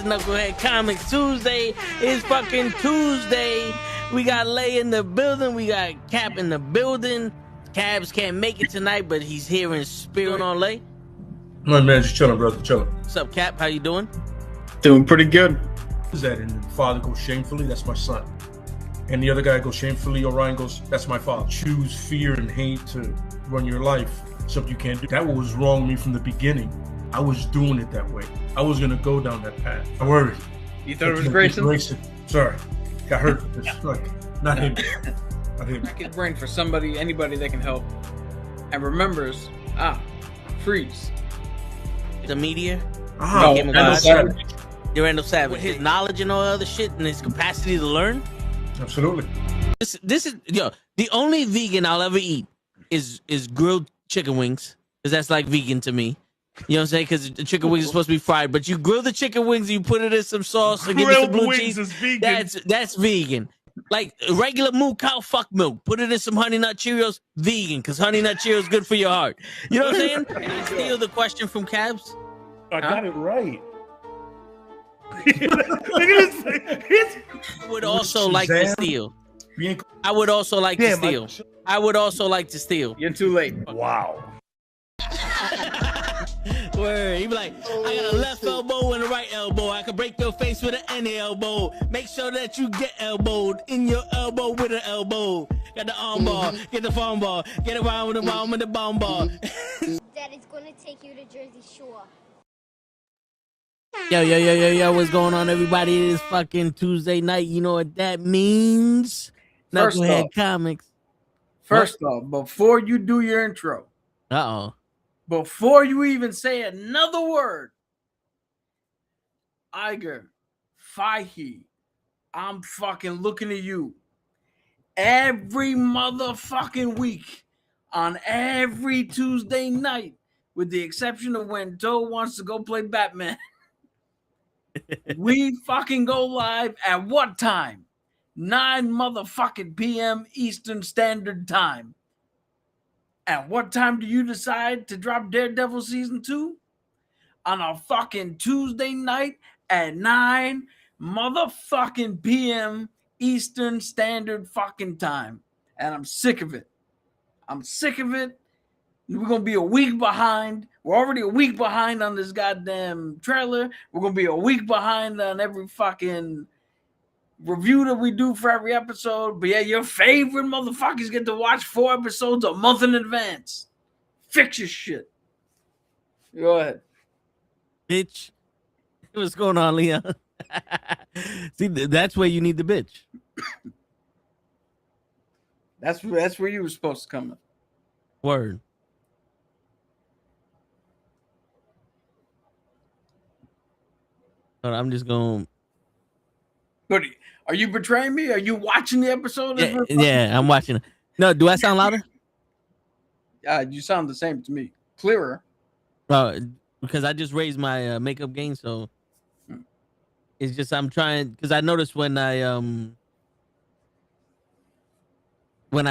to Nukkle HeDD Comics. Tuesday is fucking Tuesday. We got Lay in the building. We got Cap in the building. Cabs can't make it tonight, but he's here in spirit on Lay. My man, just chilling, brother, chilling. What's up, Cap? How you doing? Doing pretty good. Is that? And the father goes shamefully, that's my son. And the other guy goes shamefully, Orion goes, that's my father. Choose fear and hate to run your life. Something you can't do. That was wrong with me from the beginning. I was doing it that way. I was gonna go down that path. I worried. You thought it was Grayson? Sorry, got hurt. It's like not him. Not him. Crack his brain for somebody, anybody that can help, and remembers. Freeze. The media. No, Randall Savage. Randall Savage. With his knowledge and all other shit and his capacity to learn. Absolutely. This is the only vegan I'll ever eat is grilled chicken wings, because that's like vegan to me. You know what I'm saying? Because the chicken wings are supposed to be fried, but you grill the chicken wings, you put it in some sauce and give it some blue cheese. Is vegan. That's vegan. Like regular moo cow fuck milk, put it in some Honey Nut Cheerios, vegan, because Honey Nut Cheerios good for your heart. You know what I'm saying? And I steal the question from Cabs. I got it right. Look at this. I would also like to steal. I would also like to steal. I would also like to steal. You're too late. Wow. Word. He be like, I got a left elbow and a right elbow. I can break your face with an any elbow. Make sure that you get elbowed in your elbow with an elbow. Got the arm bar, get the phone ball, get around with the arm with the bomb ball. Daddy's gonna take you to Jersey Shore. Yo, what's going on, everybody? It is fucking Tuesday night. You know what that means? Nukkle HeDD Comics. First off, before you do your intro, before you even say another word, Iger, Fahey, I'm fucking looking at you every motherfucking week on every Tuesday night, with the exception of when Joe wants to go play Batman. We fucking go live at what time? 9 motherfucking p.m. Eastern Standard Time. At what time do you decide to drop Daredevil Season 2? On a fucking Tuesday night at 9 motherfucking p.m. Eastern Standard fucking Time. And I'm sick of it. I'm sick of it. We're going to be a week behind. We're already a week behind on this goddamn trailer. We're going to be a week behind on every fucking review that we do for every episode. But yeah, your favorite motherfuckers get to watch 4 episodes a month in advance. Fix your shit. Go ahead. Bitch. What's going on, Leon? See, that's where you need the bitch. That's where you were supposed to come in. Word. I'm just going. But are you betraying me? Are you watching the episode? Yeah, I'm watching it. No, do I sound louder? You sound the same to me. Clearer. Because I just raised my makeup gain, so it's just I'm trying, because I noticed when I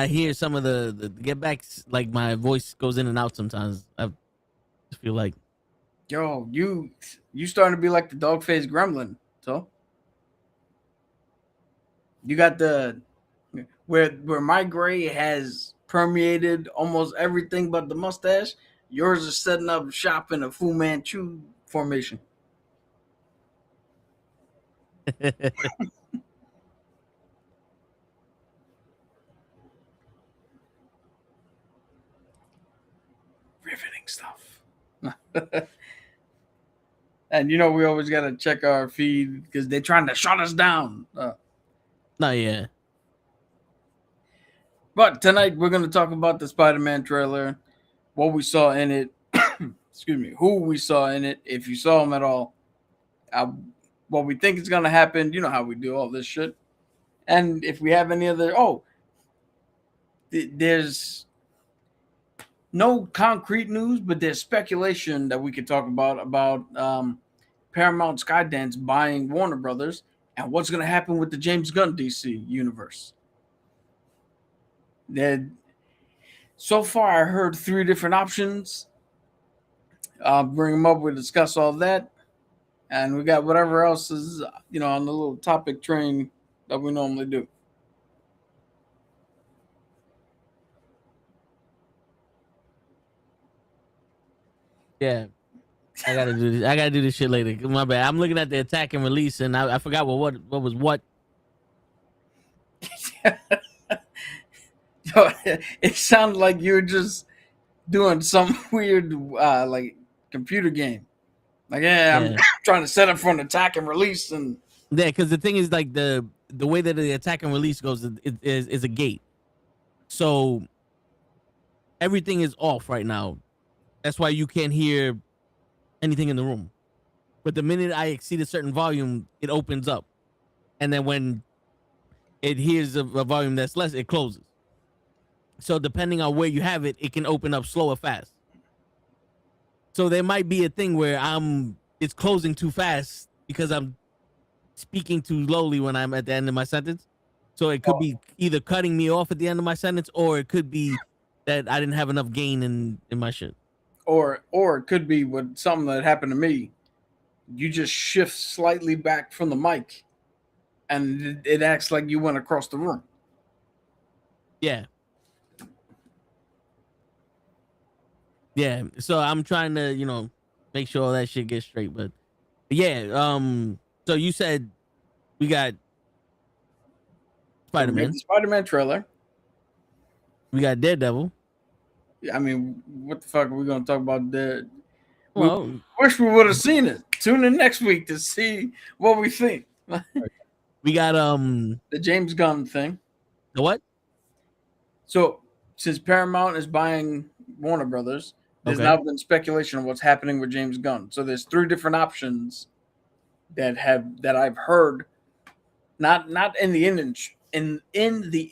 hear some of the get backs, like my voice goes in and out sometimes. I just feel like, yo, you starting to be like the dog-faced gremlin. So you got the where my gray has permeated almost everything but the mustache. Yours is setting up shop in a Fu Manchu formation. Riveting stuff. And we always got to check our feed because they're trying to shut us down. No, yeah. But tonight we're going to talk about the Spider-Man trailer, what we saw in it, excuse me, who we saw in it, if you saw him at all, what we think is going to happen. You know how we do all this shit. And if we have any other, there's no concrete news, but there's speculation that we could talk about Paramount Skydance buying Warner Brothers and what's going to happen with the James Gunn DC universe. So far, I heard 3 different options. Bring them up. We'll discuss all that. And we got whatever else is, on the little topic train that we normally do. Yeah. I gotta do this. I gotta do this shit later. My bad. I'm looking at the attack and release, and I forgot what was what. It sounded like you were just doing some weird like computer game. Like, I'm trying to set up for an attack and release, and yeah, because the thing is, like, the way that the attack and release goes is a gate, so everything is off right now. That's why you can't hear anything in the room. But the minute I exceed a certain volume, it opens up, and then when it hears a volume that's less, it closes. So depending on where you have it, it can open up slow or fast. So there might be a thing where it's closing too fast because I'm speaking too slowly when I'm at the end of my sentence. So it could be either cutting me off at the end of my sentence, or it could be that I didn't have enough gain in my shit. Or it could be with something that happened to me. You just shift slightly back from the mic, and it acts like you went across the room. Yeah. Yeah. So I'm trying to, make sure all that shit gets straight. But yeah. So you said we got Spider-Man. The Spider-Man trailer. We got Daredevil. I mean, what the fuck are we gonna talk about there? Well, we wish we would have seen it. Tune in next week to see what we think. We got the James Gunn thing. The what? So since Paramount is buying Warner Brothers, there's now been speculation of what's happening with James Gunn. So there's 3 different options that I've heard, not in the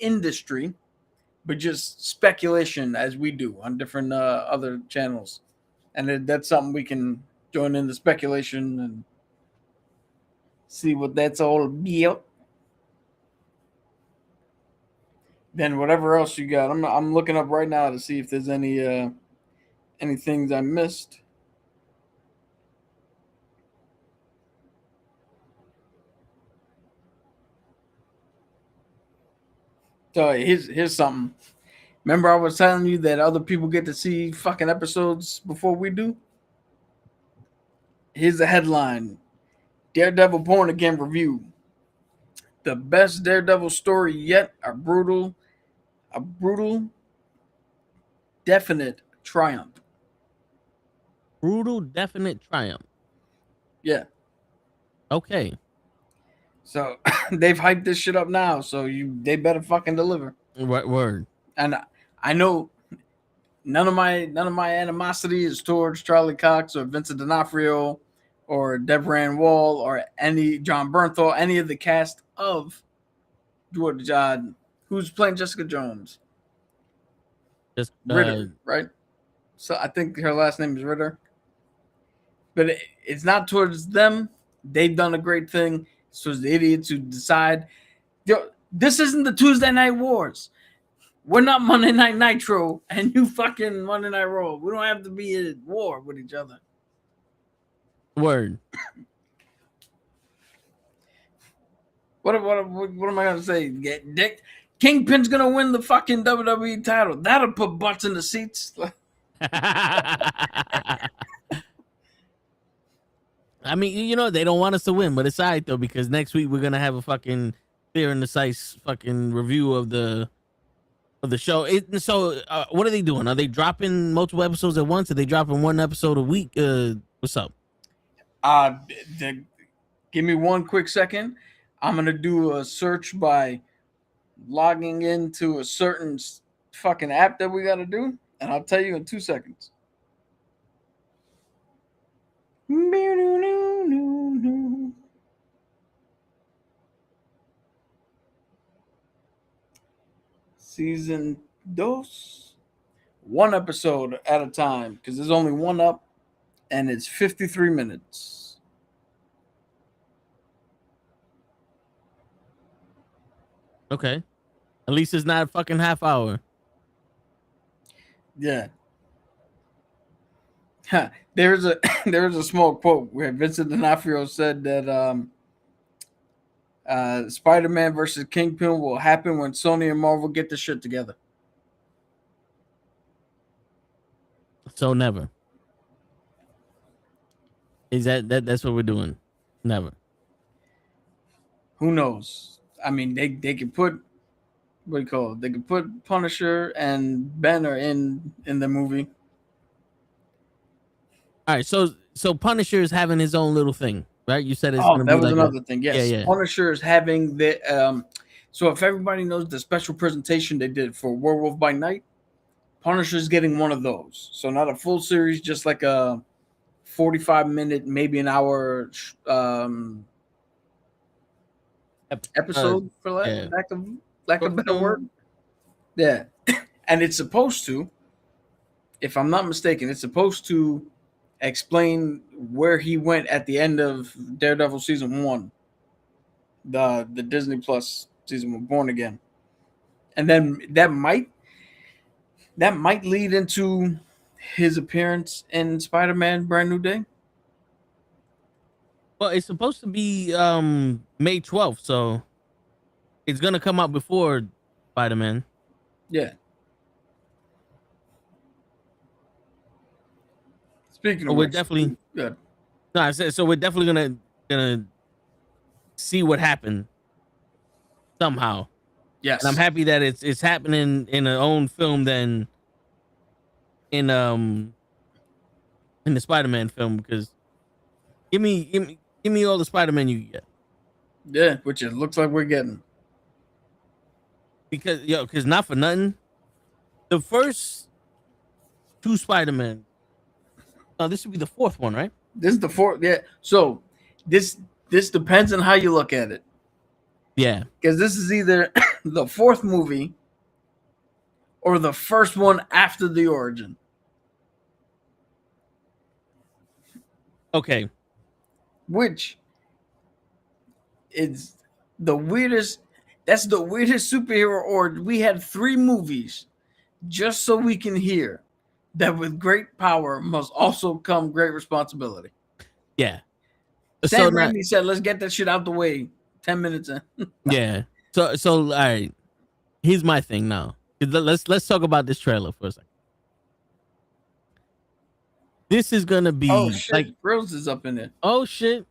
industry, but just speculation as we do on different other channels. And that's something we can join in the speculation and see what that's all about. Then whatever else you got, I'm looking up right now to see if there's any things I missed. So here's something. Remember I was telling you that other people get to see fucking episodes before we do? Here's the headline. Daredevil Born Again review. The best Daredevil story yet. A brutal, definite triumph. Brutal, definite triumph. Yeah. Okay. So they've hyped this shit up now, so they better fucking deliver. Word. And I know none of my animosity is towards Charlie Cox or Vincent D'Onofrio or Deborah Wall or any John Bernthal, any of the cast of George who's playing Jessica Jones. Just Ritter, right? So I think her last name is Ritter. But it's not towards them. They've done a great thing. So it's the idiots who decide, this isn't the Tuesday Night Wars. We're not Monday Night Nitro and you fucking Monday Night Raw. We don't have to be at war with each other. Word. What am I gonna say? Dick Kingpin's gonna win the fucking WWE title. That'll put butts in the seats. I mean, they don't want us to win, but it's all right though, because next week we're gonna have a fucking clear and concise fucking review of the show. So what are they doing? Are they dropping multiple episodes at once? Are they dropping one episode a week? What's up? Give me one quick second. I'm gonna do a search by logging into a certain fucking app that we gotta do, and I'll tell you in 2 seconds. Season 2, one episode at a time, because there's only one up, and it's 53 minutes. Okay. At least it's not a fucking half hour. Yeah. There's a there is a small quote where Vincent D'Onofrio said that Spider-Man versus Kingpin will happen when Sony and Marvel get the shit together. So never. Is that's what we're doing? Never. Who knows? I mean, they could put what do you call it? They could put Punisher and Banner in the movie. All right, so Punisher is having his own little thing, right? You said it's Oh, gonna that be was like another thing. Yes, yeah. Punisher is having the. So if everybody knows the special presentation they did for Werewolf by Night, Punisher's getting one of those. So not a full series, just like a 45-minute, maybe an hour episode, for lack of a better word. Yeah, and it's supposed to, if I'm not mistaken, it's supposed to explain where he went at the end of Daredevil season 1, the Disney Plus season 1, Born Again, and then that might lead into his appearance in Spider-Man Brand New Day. Well, it's supposed to be May 12th, so it's gonna come out before Spider-Man. Yeah. Speaking of we're which, definitely good. No, I said so. We're definitely gonna see what happened somehow. Yes, and I'm happy that it's happening in our own film than in the Spider-Man film, because give me all the Spider-Man you get. Yeah, which it looks like we're getting. Because not for nothing, the first 2 Spider-Man. This would be the 4th one, right? This is the 4th. Yeah. So this depends on how you look at it. Yeah. Because this is either the 4th movie or the first one after the origin. Okay. Which is the weirdest. That's the weirdest superhero origin. We had 3 movies just so we can hear that with great power must also come great responsibility. Yeah. Sam Raimi said, let's get that shit out the way 10 minutes in. Yeah. So all right. Here's my thing now. Let's talk about this trailer for a second. This is gonna be like Grills is up in there. Oh shit.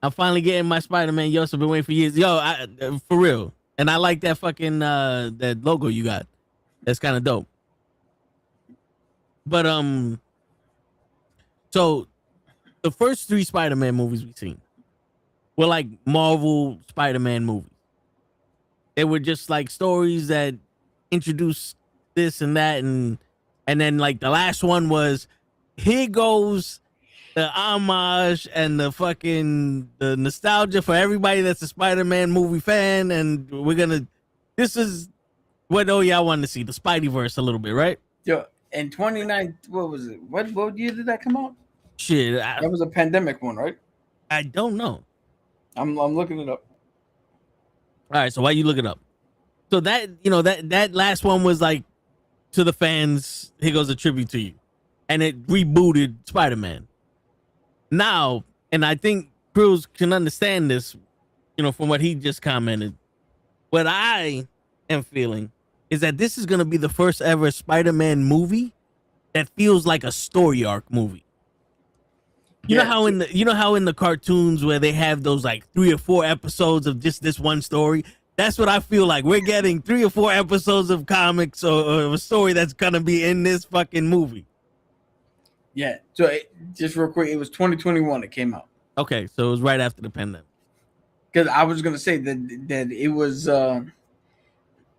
I'm finally getting my Spider-Man. Yo, so I've been waiting for years. For real. And I like that fucking that logo you got. That's kind of dope. But so the first 3 Spider-Man movies we've seen were like Marvel Spider-Man movies. They were just like stories that introduced this and that, and then like the last one was, here goes the homage and the nostalgia for everybody that's a Spider-Man movie fan, and this is what y'all wanted to see, the Spideyverse a little bit, right? Yeah. In 29, what was it? What year did that come out? Shit, that was a pandemic one, right? I don't know. I'm looking it up. All right, so why you look it up? So that that last one was like, to the fans, here goes a tribute to you, and it rebooted Spider-Man. Now, and I think Cruz can understand this, from what he just commented. What I am feeling is that this is going to be the first ever Spider-Man movie that feels like a story arc movie. You know how in the cartoons where they have those like 3 or 4 episodes of just this one story? That's what I feel like. We're getting 3 or 4 episodes of comics or a story that's going to be in this fucking movie. Yeah. So just real quick, it was 2021 it came out. Okay, so it was right after the pandemic. Because I was going to say that it was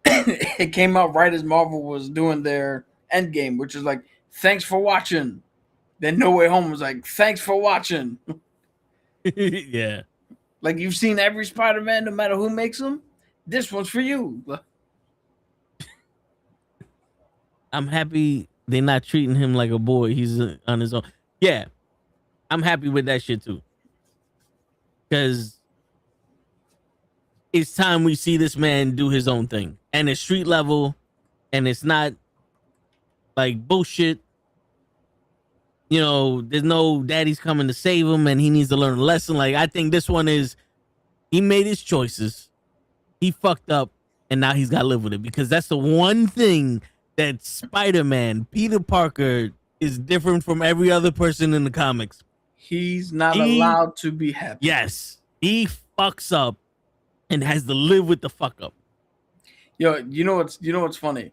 it came out right as Marvel was doing their Endgame, which is like, thanks for watching. Then No Way Home was like, thanks for watching. Yeah. Like, you've seen every Spider-Man, no matter who makes them. This one's for you. I'm happy they're not treating him like a boy. He's on his own. Yeah. I'm happy with that shit too. Because it's time we see this man do his own thing. And it's street level. And it's not like bullshit. there's no daddy's coming to save him and he needs to learn a lesson. Like, I think this one is, he made his choices, he fucked up, and now he's got to live with it, because that's the one thing that Spider-Man, Peter Parker, is different from every other person in the comics. He's not allowed to be happy. Yes, he fucks up and has to live with the fuck up. Yo, you know what's funny?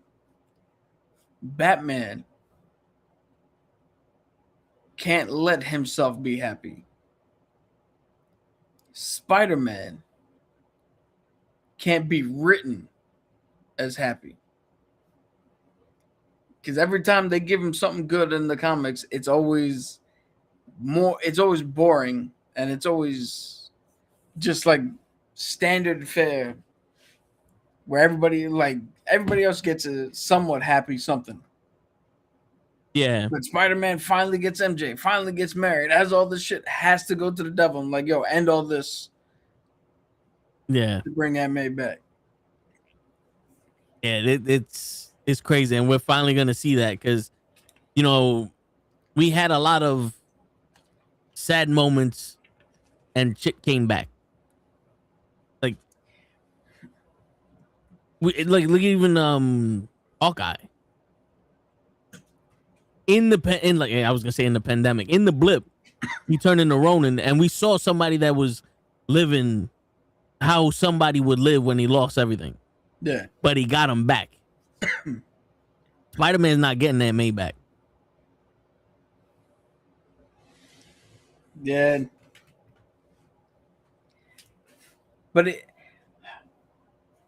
Batman can't let himself be happy. Spider-Man can't be written as happy. Because every time they give him something good in the comics, it's always boring, and it's always just like standard fare, where everybody else gets a somewhat happy something. Yeah. But Spider-Man finally gets MJ, finally gets married, as all this shit has to go to the devil. I'm like, yo, end all this. Yeah. To bring Aunt May back. Yeah, it's crazy. And we're finally going to see that, because, we had a lot of sad moments and shit came back. Like look even Hawkeye. In the pandemic, in the blip, he turned into Ronin, and we saw somebody that was living how somebody would live when he lost everything. Yeah. But he got him back. Spider-Man's not getting that May back. Yeah. But it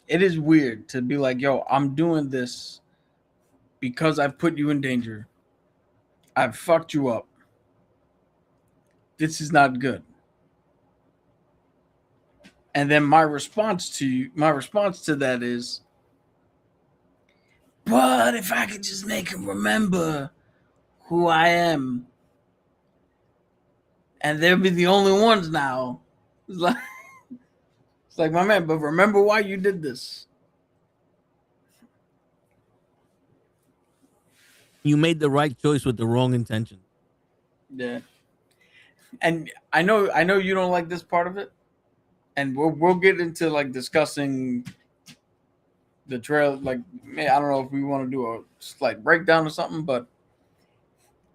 is weird to be like, yo, I'm doing this because I've put you in danger. I've fucked you up. This is not good. And then my response to that is, but if I could just make him remember who I am, and they'll be the only ones now. It's like, my man, but remember why you did this. You made the right choice with the wrong intention. Yeah. And I know you don't like this part of it, and we'll get into like discussing the trail. Like, man, I don't know if we want to do a slight breakdown or something, but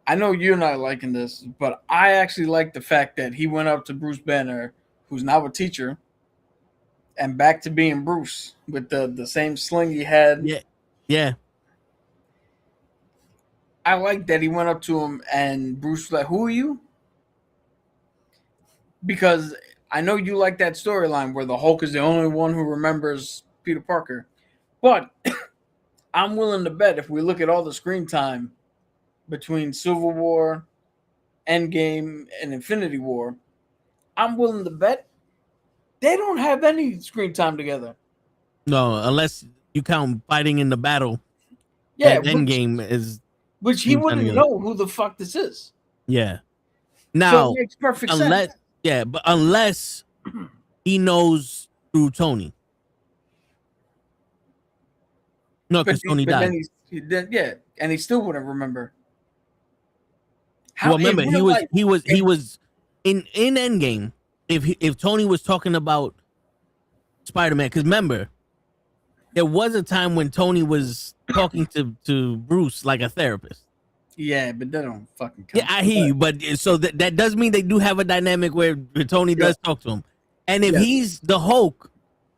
I know you're not liking this, but I actually like the fact that he went up to Bruce Banner, who's now a teacher, and back to being Bruce with the same sling he had. Yeah. Yeah. I like that he went up to him and Bruce was like, who are you? Because I know you like that storyline where the Hulk is the only one who remembers Peter Parker. But I'm willing to bet if we look at all the screen time between Civil War, Endgame, and Infinity War, I'm willing to bet they don't have any screen time together. No, unless you count fighting in the battle. Yeah. Endgame is... Which he wouldn't know who the fuck this is. Yeah. Now, so it makes perfect sense. Yeah, but unless he knows through Tony. No, because Tony died. And he still wouldn't remember. Well, remember, he was in Endgame. If Tony was talking about Spider-Man, because remember, there was a time when Tony was talking to Bruce like a therapist. Yeah, but that don't fucking count. Yeah, I hear you, but so that does mean they do have a dynamic where Tony does talk to him. And if he's the Hulk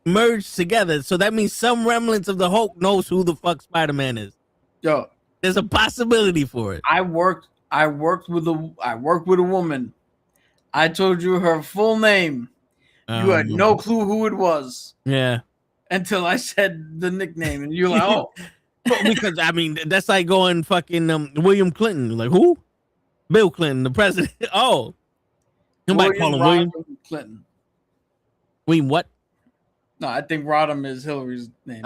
merged together, so that means some remnants of the Hulk knows who the fuck Spider-Man is. Yo, there's a possibility for it. I worked with a woman. I told you her full name. You had no clue who it was. Yeah. Until I said the nickname, and you're like, oh. Because I mean, that's like going fucking William Clinton. Like, who? Bill Clinton, the president. Oh, somebody call him William Clinton. William what? No, I think Rodham is Hillary's name.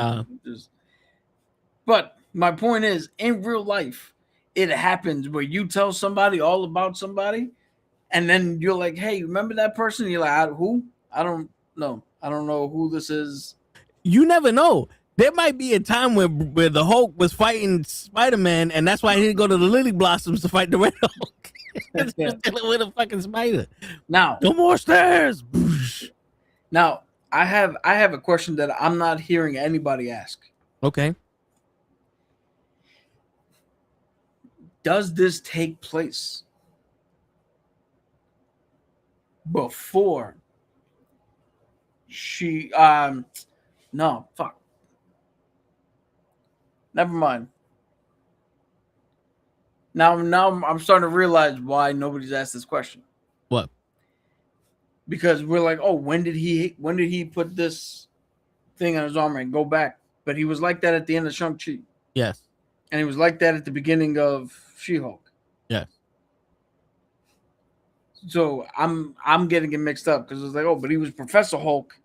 But my point is, in real life, it happens where you tell somebody all about somebody, and then you're like, "Hey, remember that person?" And you're like, "Who? I don't know. I don't know who this is." You never know. There might be a time where the Hulk was fighting Spider-Man, and that's why he didn't go to the Lily Blossoms to fight the Red Hulk. He's dealing with a fucking spider. Now, No more stairs. Boosh. now I have a question that I'm not hearing anybody ask. Okay. Does this take place before she no, fuck. Never mind. Now I'm starting to realize why nobody's asked this question. What? Because we're like, oh, when did he put this thing on his armor and go back? But he was like that at the end of Shang-Chi. Yes. And he was like that at the beginning of She-Hulk. Yes. So I'm getting it mixed up because it's like, oh, but he was Professor Hulk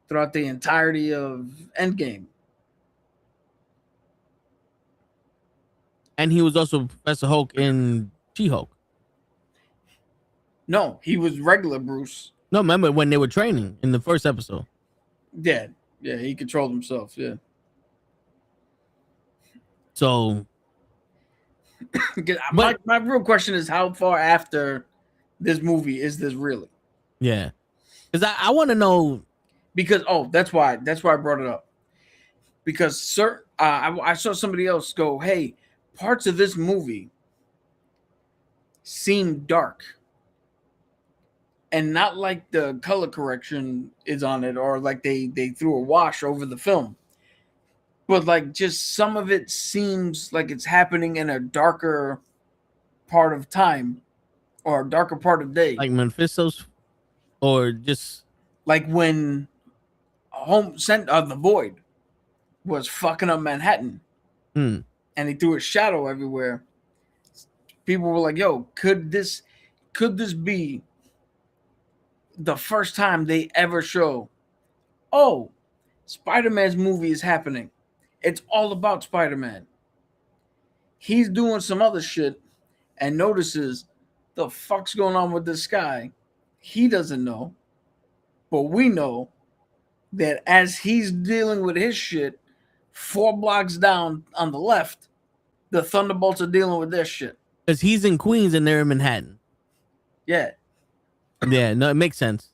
throughout the entirety of Endgame. And he was also Professor Hulk in She-Hulk. No, he was regular Bruce. No, remember when they were training in the first episode? Yeah, he controlled himself. Yeah. So, my real question is, how far after this movie is this really? yeah, because I want to know. Because that's why I brought it up. Because I saw somebody else go, hey, parts of this movie seem dark. And not like the color correction is on it, or like they threw a wash over the film. But like just some of it seems like it's happening in a darker part of time or a darker part of day. Like Mephisto's, or just like when the Void was fucking up Manhattan and he threw a shadow everywhere. People were like, yo, could this be the first time they ever show, oh, Spider-Man's movie is happening. It's all about Spider-Man. He's doing some other shit and notices the fuck's going on with this guy. He doesn't know. But we know that as he's dealing with his shit, 4 blocks down on the left, the Thunderbolts are dealing with their shit. because he's in Queens and they're in Manhattan. Yeah. Yeah, no, it makes sense.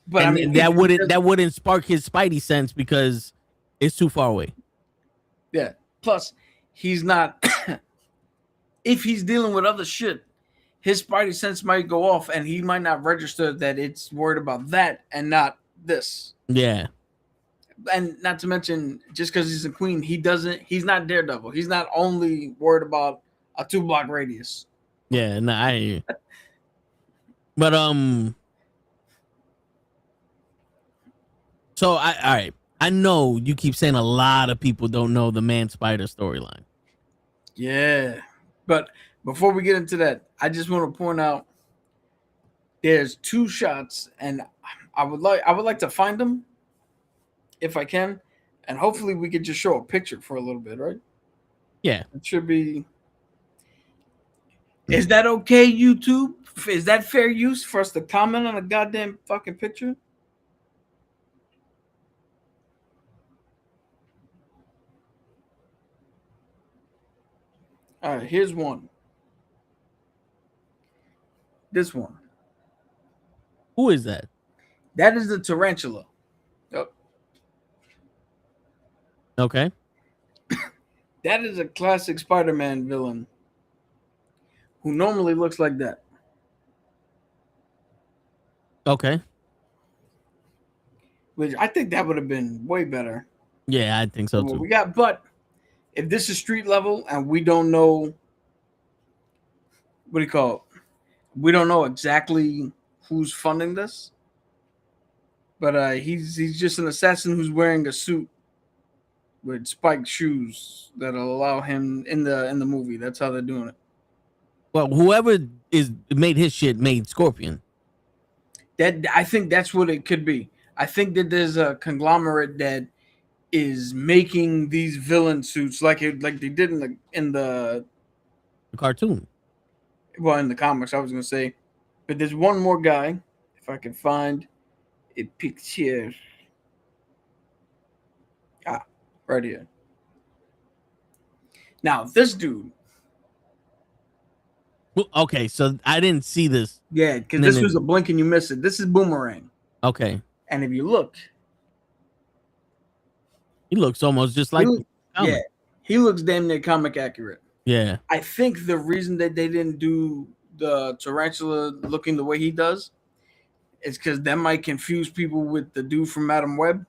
But and I mean, that wouldn't spark his Spidey sense because it's too far away. Yeah. Plus, he's not. If he's dealing with other shit, his Spidey sense might go off, and he might not register that it's worried about that and not this. Yeah. And not to mention, just because he's a queen, he's not Daredevil. He's not only worried about a 2-block radius. Yeah, no, I hear you. But so all right. I know you keep saying a lot of people don't know the Man Spider storyline. Yeah. But before we get into that, I just want to point out there's 2 shots, and I would like to find them if I can, and hopefully we could just show a picture for a little bit, right? Yeah. It should be. Is that okay, YouTube? Is that fair use for us to comment on a goddamn fucking picture? All right, here's one. This one. Who is that? That is the tarantula. Yep. Okay. That is a classic Spider-Man villain who normally looks like that. Okay. Which I think that would have been way better. Yeah, I think so too. We got, but if this is street level and we don't know, what do you call it? We don't know exactly who's funding this. But he's just an assassin who's wearing a suit with spiked shoes that'll allow him in the movie. That's how they're doing it. Well, whoever made his shit made Scorpion. I think that's what it could be. I think that there's a conglomerate that is making these villain suits like they did in the cartoon. Well, in the comics, I was gonna say, but there's one more guy. If I can find a picture, right here. Now this dude. Okay, so I didn't see this. Yeah, because this was a blink and you miss it. This is Boomerang. Okay. And if you look, he looks almost just like he looks damn near comic accurate. Yeah. I think the reason that they didn't do the tarantula looking the way he does is because that might confuse people with the dude from Madam Web.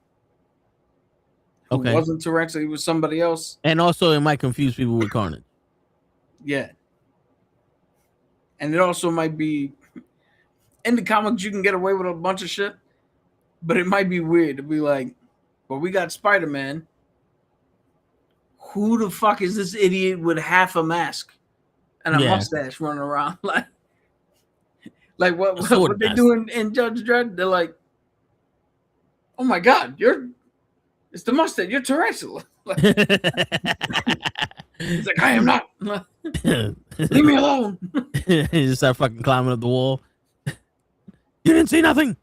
Who wasn't tarantula, he was somebody else. And also it might confuse people with Carnage. Yeah. And it also might be in the comics you can get away with a bunch of shit, but it might be weird to be like, well, we got Spider-Man. Who the fuck is this idiot with half a mask and a mustache running around? Like what they doing in Judge Dredd? They're like, oh my god, it's the mustache, you're tarantula. He's like, I am not. Leave me alone. He just start fucking climbing up the wall. You didn't see nothing.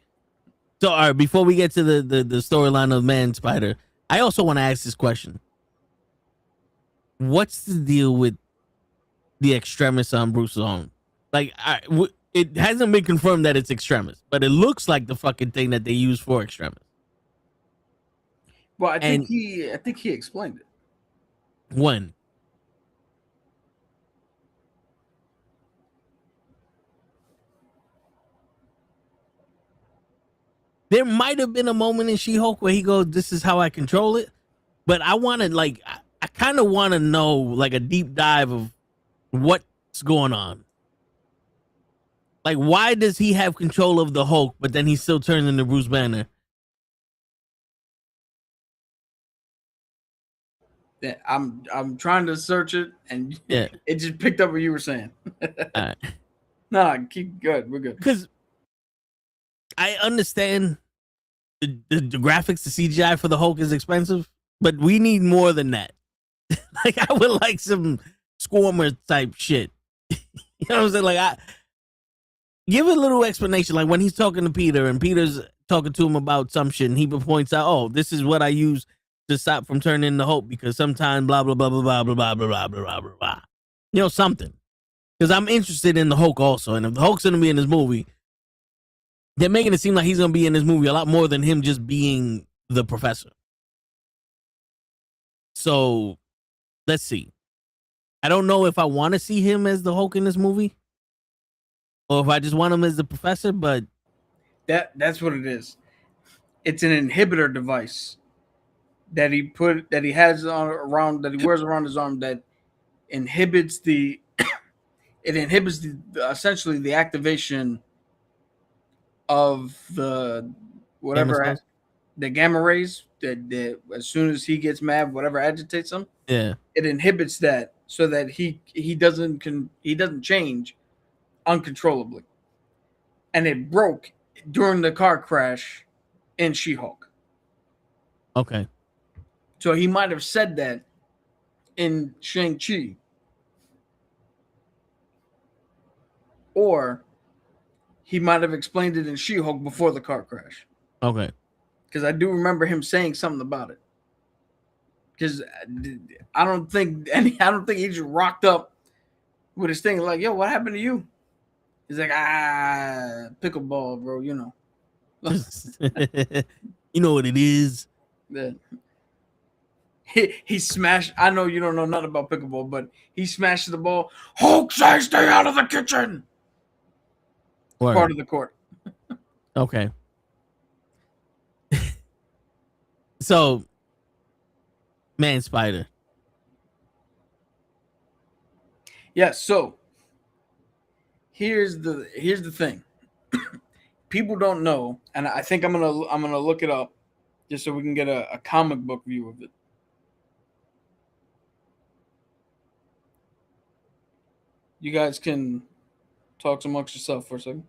So, all right, before we get to the storyline of Man Spider, I also want to ask this question. What's the deal with the extremis on Bruce's arm? Like, it hasn't been confirmed that it's extremis, but it looks like the fucking thing that they use for extremis. Well, I think he explained it. When? There might have been a moment in She-Hulk where he goes, "This is how I control it," but I want to I kind of want to know like a deep dive of what's going on. Like, why does he have control of the Hulk, but then he still turns into Bruce Banner? Yeah, I'm trying to search it, and it just picked up what you were saying. All right. No, keep good. We're good. Because I understand the graphics, the CGI for the Hulk is expensive, but we need more than that. Like, I would like some Squirmer type shit. You know what I'm saying? Like, give a little explanation. Like when he's talking to Peter and Peter's talking to him about some shit, and he points out, "Oh, this is what I use to stop from turning into Hulk because sometimes blah blah blah blah blah blah blah blah blah blah blah." You know, something. Because I'm interested in the Hulk also, and if the Hulk's gonna be in this movie, they're making it seem like he's gonna be in this movie a lot more than him just being the professor. So let's see. I don't know if I want to see him as the Hulk in this movie, or if I just want him as the professor. But that's what it is. It's an inhibitor device that he wears around his arm that inhibits essentially the activation of the whatever the gamma rays that as soon as he gets mad, whatever agitates him, it inhibits that so that he doesn't change uncontrollably. And it broke during the car crash in She-Hulk. Okay. So he might have said that in Shang-Chi. Or he might have explained it in She-Hulk before the car crash. Okay. Because I do remember him saying something about it. Because I don't think he just rocked up with his thing like, "Yo, what happened to you?" He's like, pickleball, bro, you know. You know what it is. Yeah. He smashed. I know you don't know nothing about pickleball, but he smashed the ball. Hulk, stay out of the kitchen. Part of the court. Okay. So, Man Spider. Yeah. So here's the thing. People don't know, and I think I'm gonna look it up just so we can get a comic book view of it. You guys can talk amongst yourself for a second.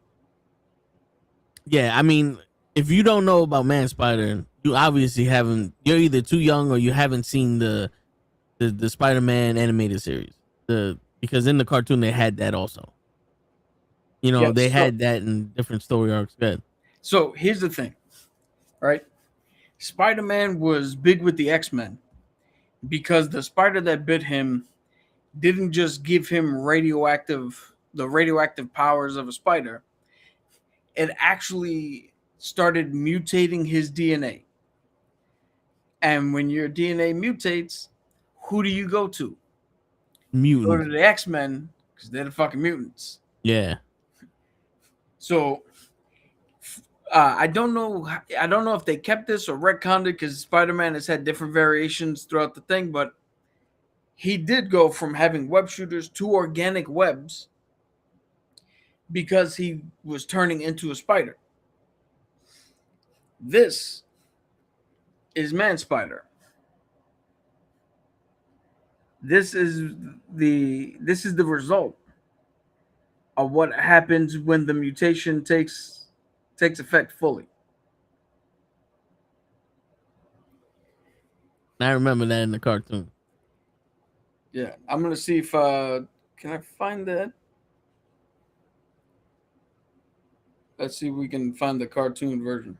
Yeah, I mean, if you don't know about Man Spider, you obviously haven't. You're either too young or you haven't seen the Spider-Man animated series. Because in the cartoon they had that also. You know, they had that in different story arcs. Good. So here's the thing, right? Spider-Man was big with the X-Men because the spider that bit him didn't just give him radioactive the radioactive powers of a spider, it actually started mutating his DNA. And when your DNA mutates, who do you go to? Mutant. Go to the X-Men, because they're the fucking mutants. Yeah. So I don't know if they kept this or retconned it, because Spider-Man has had different variations throughout the thing, but he did go from having web shooters to organic webs because he was turning into a spider. This is Man Spider. This is the result of what happens when the mutation takes effect fully. I remember that in the cartoon. Yeah, I'm gonna see if can I find that. Let's see if we can find the cartoon version.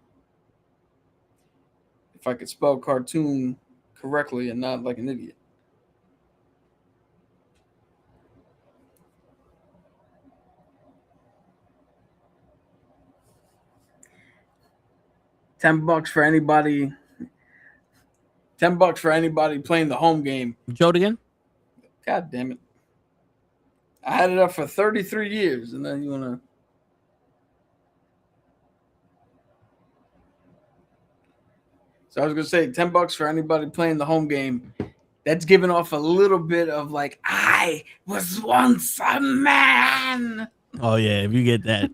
If I could spell cartoon correctly and not like an idiot. $10 for anybody. $10 for anybody playing the home game. Joe again? God damn it. I had it up for 33 years, and then you want to... So I was going to say $10 for anybody playing the home game. That's giving off a little bit of like, I was once a man. Oh, yeah, if you get that.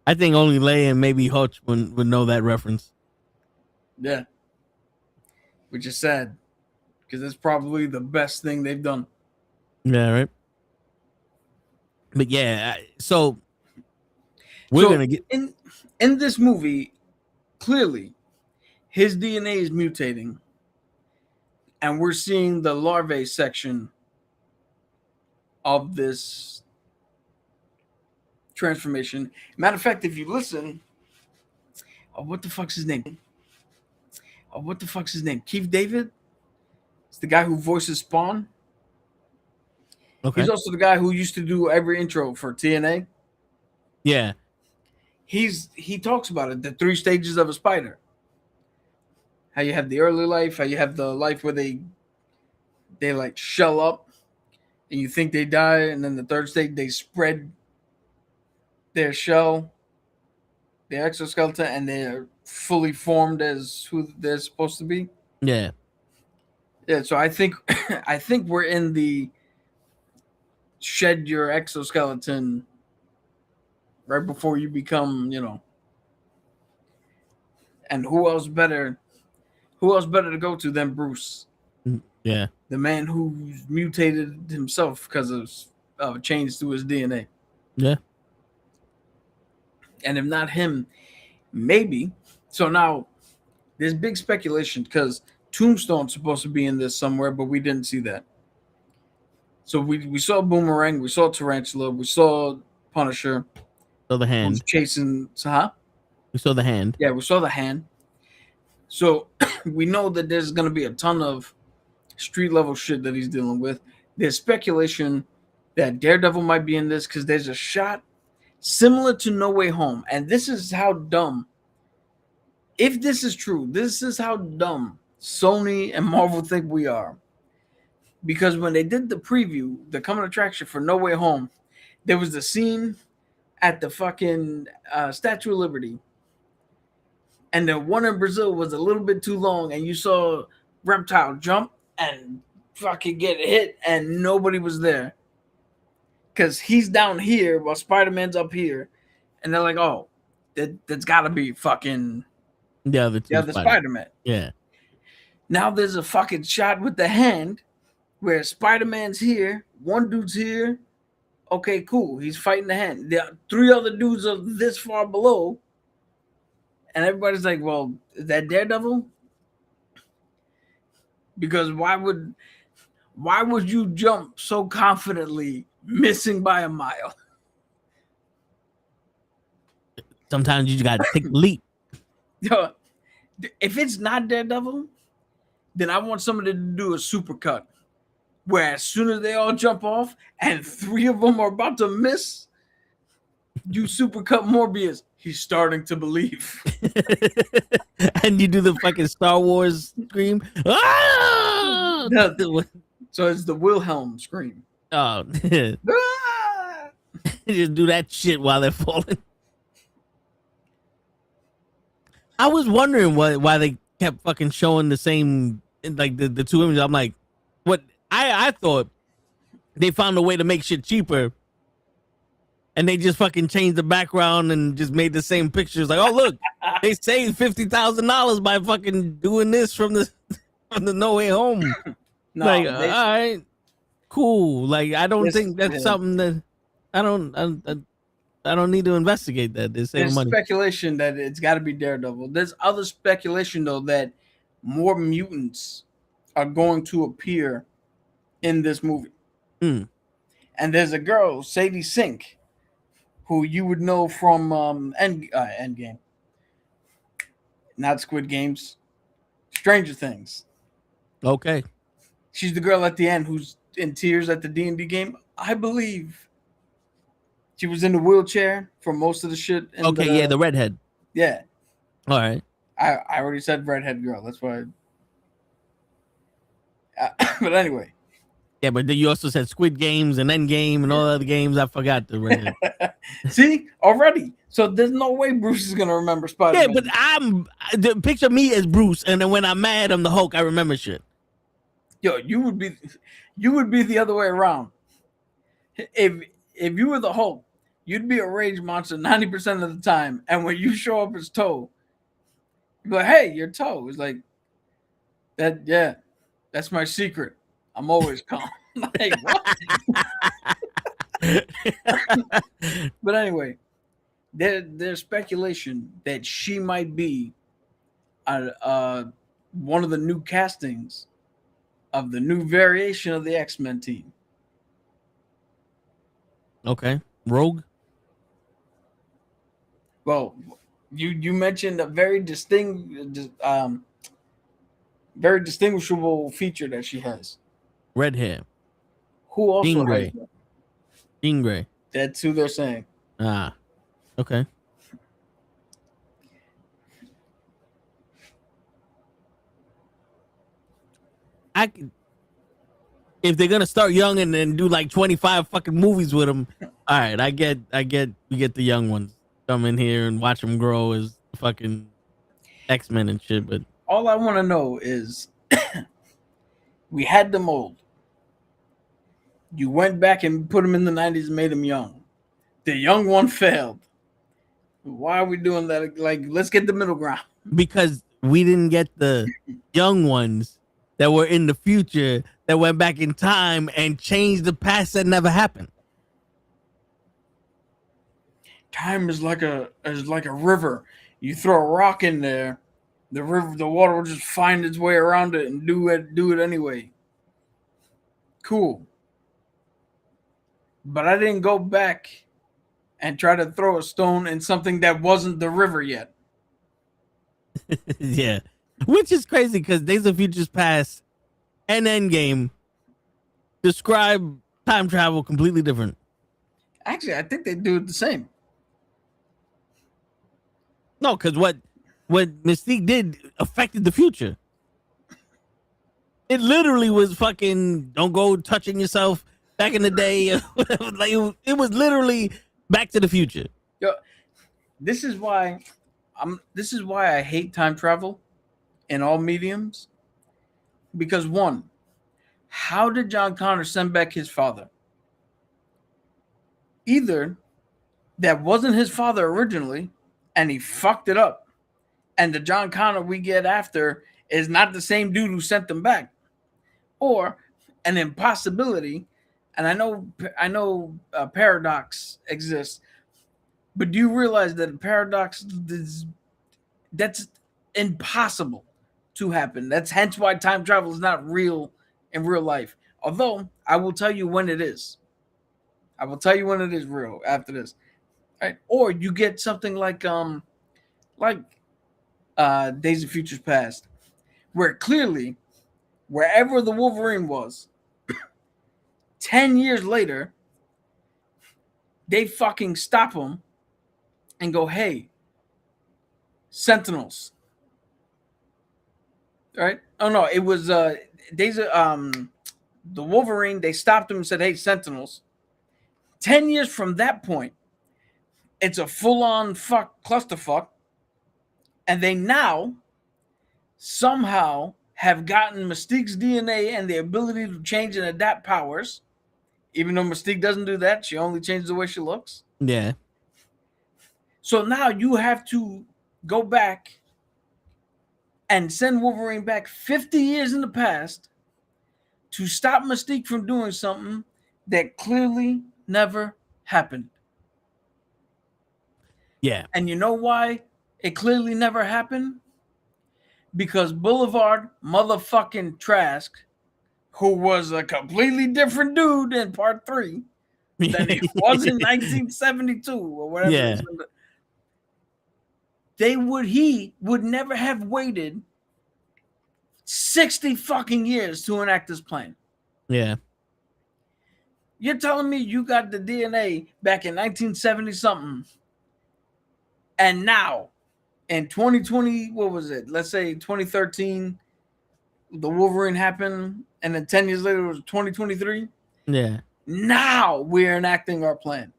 I think only Lay and maybe Hutch would know that reference. Yeah. Which is sad, because it's probably the best thing they've done. Yeah, right. But yeah, so we're going to get... In this movie, clearly, his DNA is mutating, and we're seeing the larvae section of this transformation. Matter of fact, if you listen, what the fuck's his name? Keith David? It's the guy who voices Spawn. Okay. He's also the guy who used to do every intro for TNA. Yeah. He talks about it, the 3 stages of a spider. How you have the early life, how you have the life where they like shell up and you think they die, and then the 3rd stage they spread their shell, their exoskeleton, and they're fully formed as who they're supposed to be. Yeah. Yeah, so I think we're in the shed your exoskeleton right before you become, and who else better to go to than Bruce? Yeah. The man who's mutated himself because of change to his DNA. Yeah. And if not him, maybe. So now there's big speculation because Tombstone's supposed to be in this somewhere, but we didn't see that. So we saw Boomerang, we saw Tarantula, we saw Punisher. So the hand. Who's chasing, huh? We saw the hand. Yeah, we saw the hand. So we know that there's going to be a ton of street level shit that he's dealing with. There's speculation that Daredevil might be in this because there's a shot similar to No Way Home. And this is how dumb, if this is true, this is how dumb Sony and Marvel think we are. Because when they did the preview, the coming attraction for No Way Home, there was the scene at the fucking Statue of Liberty. And the one in Brazil was a little bit too long, and you saw Reptile jump and fucking get hit, and nobody was there. Because he's down here while Spider-Man's up here. And they're like, oh, that's got to be fucking the other Spider-Man. Yeah. Now there's a fucking shot with the hand where Spider-Man's here, one dude's here. Okay, cool. He's fighting the hand. There are 3 other dudes are this far below. And everybody's like, well, is that Daredevil? Because why would you jump so confidently, missing by a mile? Sometimes you just got to take the leap. Yo, if it's not Daredevil, then I want somebody to do a supercut where as soon as they all jump off and 3 of them are about to miss, you supercut Morbius. He's starting to believe. And you do the fucking Star Wars scream. Ah! So it's the Wilhelm scream. Oh, Ah! just do that shit while they're falling. I was wondering why they kept fucking showing the same, like the two images. I'm like, what? I thought they found a way to make shit cheaper, and they just fucking changed the background and just made the same pictures. Like, oh look, they saved $50,000 by fucking doing this from the No Way Home. No, Like, all right, cool. Like, I don't think that's something that I don't need to investigate that. They're saving There's money. speculation that it's got to be Daredevil. There's other speculation though that more mutants are going to appear in this movie. Mm. And there's a girl, Sadie Sink, who you would know from Endgame, not Squid Games, Stranger Things. Okay. She's the girl at the end who's in tears at the D&D game. I believe she was in the wheelchair for most of the shit. Okay, the redhead. Yeah. All right. I already said redhead girl. That's why. But anyway. Yeah, but then you also said Squid Games and Endgame and all the other games. I forgot the redhead. See, already. So there's no way Bruce is gonna remember Spider-Man. Yeah, but picture me as Bruce, and then when I'm mad, I'm the Hulk. I remember shit. Yo, you would be the other way around. If you were the Hulk, you'd be a rage monster 90% of the time, and when you show up as Toe, you'd be like, "Hey, you're Toe." It's like that. Yeah, that's my secret. I'm always calm. Like, what? But anyway, there's speculation that she might be one of the new castings of the new variation of the X-Men team. Okay, Rogue. Well, you mentioned a very distinguishable feature that she has. Red hair. Who also Jean has Grey. that? Jean Grey. That's who they're saying. Ah, okay. If they're gonna start young and then do like 25 fucking movies with them, all right, we get the young ones come in here and watch them grow as fucking X-Men and shit. But All I want to know is, we had them old. You went back and put them in the 90s and made them young. The young one failed. Why are we doing that? Like, let's get the middle ground. because we didn't get the young ones that were in the future that went back in time and changed the past that never happened. Time is like a river. You throw a rock in there, the water will just find its way around it and do it anyway. Cool. But I didn't go back and try to throw a stone in something that wasn't the river yet. Yeah, which is crazy because Days of Futures Past and Endgame describe time travel completely different. Actually, I think they do it the same. No, because what Mystique did affected the future. It literally was fucking don't go touching yourself back in the day. Like it was literally Back to the Future. Yo, this is why I hate time travel in all mediums. Because one, how did John Connor send back his father? Either that wasn't his father originally, and he fucked it up, and the John Connor we get after is not the same dude who sent them back, or an impossibility. And I know a paradox exists, but do you realize that a paradox that's impossible to happen? That's hence why time travel is not real in real life. Although I will tell you when it is. I will tell you when it is real after this. Right? Or you get something like Days of Futures Past, where clearly wherever the Wolverine was, 10 years later, they fucking stop him and go, hey, Sentinels. Right? Oh no, it was the Wolverine. They stopped him and said, hey, Sentinels. 10 years from that point, it's a full-on clusterfuck. And they now somehow have gotten Mystique's DNA and the ability to change and adapt powers. Even though Mystique doesn't do that, she only changes the way she looks. Yeah. So now you have to go back and send Wolverine back 50 years in the past to stop Mystique from doing something that clearly never happened. Yeah. And you know why it clearly never happened? Because Boulevard motherfucking Trask, who was a completely different dude in part 3 than he was in 1972 or whatever. Yeah. He would never have waited 60 fucking years to enact this plan. Yeah. You're telling me you got the DNA back in 1970 something, and now in 2020, what was it? Let's say 2013, the Wolverine happened, and then 10 years later it was 2023. Yeah. Now we're enacting our plan.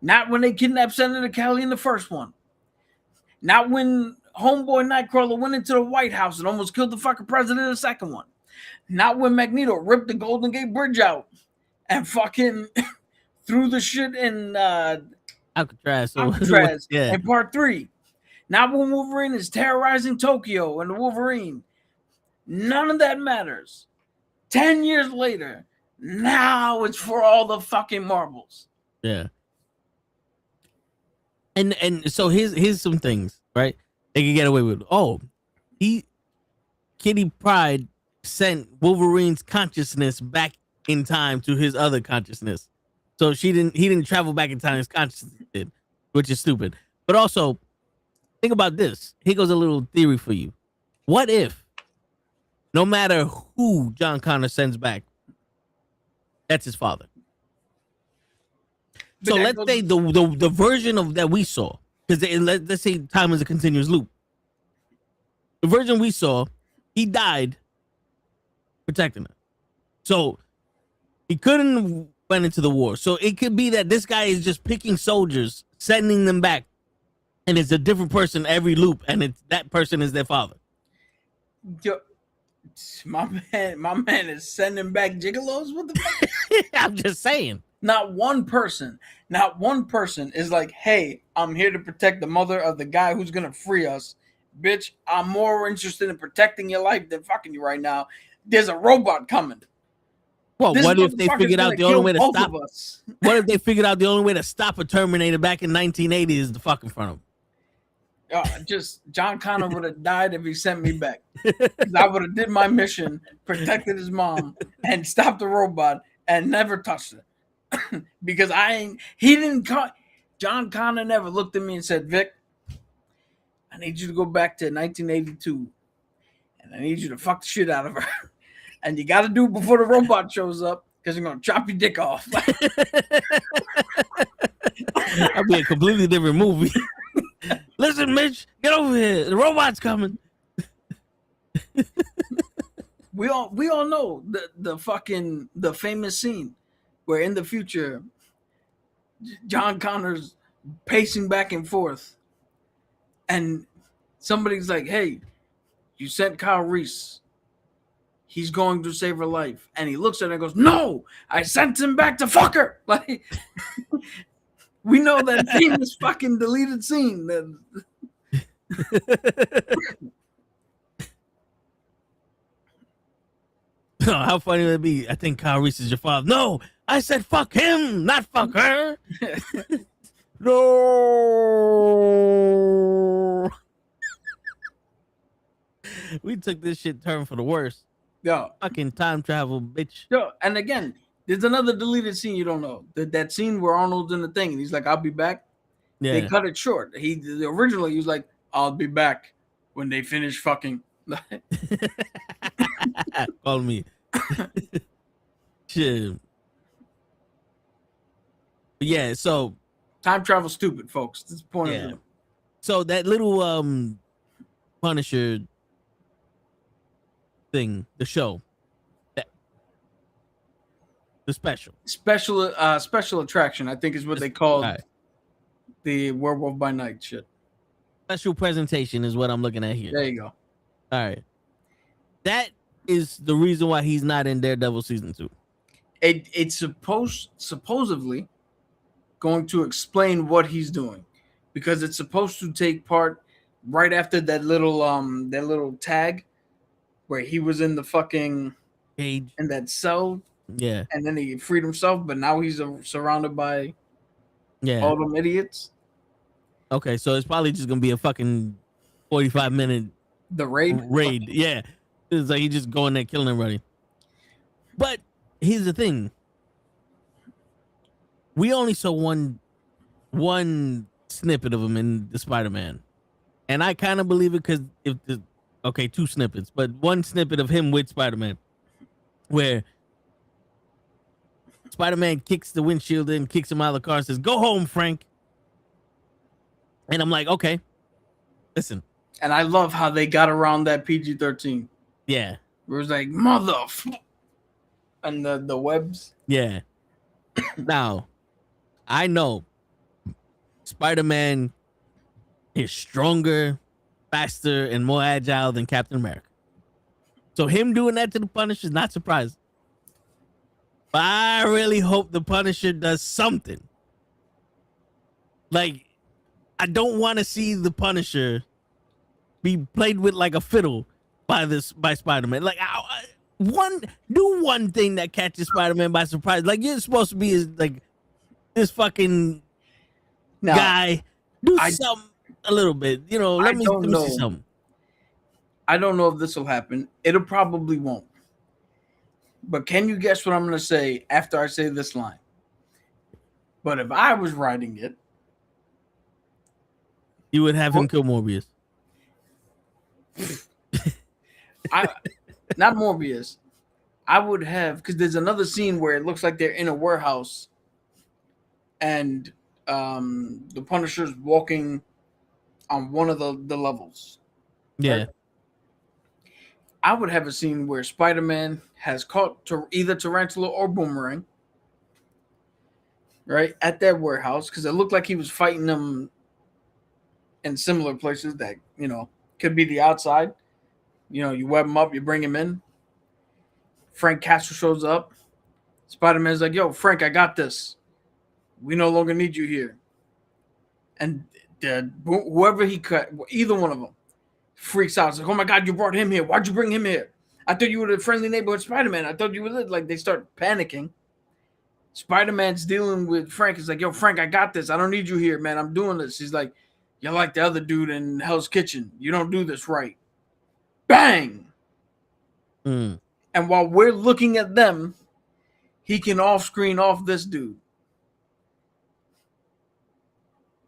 Not when they kidnapped Senator Kelly in the first one. Not when homeboy Nightcrawler went into the White House and almost killed the fucking president in the second one. Not when Magneto ripped the Golden Gate Bridge out and fucking threw the shit in Alcatraz. Yeah. In part 3. Not when Wolverine is terrorizing Tokyo and the Wolverine. None of that matters. 10 years later, now it's for all the fucking marbles. Yeah. And so here's some things, right? They can get away with. Oh, Kitty Pryde sent Wolverine's consciousness back in time to his other consciousness. So he didn't travel back in time, his consciousness did, which is stupid. But also, think about this. Here goes a little theory for you. What if, no matter who John Connor sends back, that's his father? So let's say the version of that we saw, because let's say time is a continuous loop. The version we saw, he died protecting her. So he couldn't went into the war. So it could be that this guy is just picking soldiers, sending them back, and it's a different person every loop, and that person is their father. Yo, my man is sending back gigolos? What the fuck? I'm just saying. Not one person is like, hey, I'm here to protect the mother of the guy who's going to free us. Bitch, I'm more interested in protecting your life than fucking you right now. There's a robot coming. Well, what if they figured out the only way to stop us? What if they figured out the only way to stop a Terminator back in 1980 is to fuck in front of him? Just John Connor would have died if he sent me back. I would have did my mission, protected his mom, and stopped the robot and never touched it. Because John Connor never looked at me and said, Vic, I need you to go back to 1982 and I need you to fuck the shit out of her. And you got to do it before the robot shows up because you're going to chop your dick off. That'll be a completely different movie. Listen, Mitch, get over here. The robot's coming. We all know the famous scene where in the future John Connor's pacing back and forth and somebody's like, hey, you sent Kyle Reese. He's going to save her life. And he looks at her and goes, no, I sent him back to fuck her. Like, we know that famous fucking deleted scene. How funny would it be? I think Kyle Reese is your father. No, I said fuck him, not fuck her. No. We took this shit turn for the worst. Yo, fucking time travel, bitch. Yo, and again, there's another deleted scene you don't know. That scene where Arnold's in the thing and he's like, I'll be back. Yeah. They cut it short. Originally he was like, I'll be back when they finish fucking. Call me. Shit. Yeah, so time travel stupid, folks. This is the point of yeah. view. So that little Punisher thing, the show, the special attraction, I think is what they called right. the Werewolf by Night shit. Special presentation is what I'm looking at here. There you go. All right. That is the reason why he's not in Daredevil season 2. It's supposedly going to explain what he's doing, because it's supposed to take part right after that little tag where he was in the fucking Cage. in that cell. Yeah. And then he freed himself, but now he's surrounded by all them idiots. Okay, so it's probably just gonna be a fucking 45-minute the raid. Yeah, it's like he just going there killing everybody. But here's the thing: we only saw one snippet of him in the Spider-Man, and I kind of believe it because two snippets, but one snippet of him with Spider-Man, where Spider-Man kicks the windshield in, kicks him out of the car, and says, "Go home, Frank." And I'm like, okay, listen. And I love how they got around that PG-13. Yeah. It was like, and the webs. Yeah. Now, I know Spider-Man is stronger, faster, and more agile than Captain America. So him doing that to the Punisher is not surprising. But I really hope the Punisher does something. Like, I don't want to see the Punisher be played with like a fiddle by Spider-Man. Like, do one thing that catches Spider-Man by surprise. Like, you're supposed to be like this fucking guy. Do something a little bit. You know, let me see something. I don't know if this will happen. It'll probably won't. But can you guess what I'm going to say after I say this line? But if I was writing it, you would have him kill Morbius. Not Morbius. I would have, because there's another scene where it looks like they're in a warehouse and the Punisher's walking on one of the levels. Yeah. Right? I would have a scene where Spider-Man has caught either Tarantula or Boomerang, right, at that warehouse, because it looked like he was fighting them in similar places that, could be the outside. You web him up, you bring him in. Frank Castle shows up. Spider-Man's like, yo, Frank, I got this. We no longer need you here. And whoever he cut, either one of them, freaks out. It's like, oh my God, you brought him here. Why'd you bring him here? I thought you were the friendly neighborhood Spider-Man. I thought you were like, they start panicking. Spider-Man's dealing with Frank. He's like, yo, Frank, I got this. I don't need you here, man. I'm doing this. He's like, you're like the other dude in Hell's Kitchen. You don't do this right. Bang! And while we're looking at them, he can off-screen off this dude.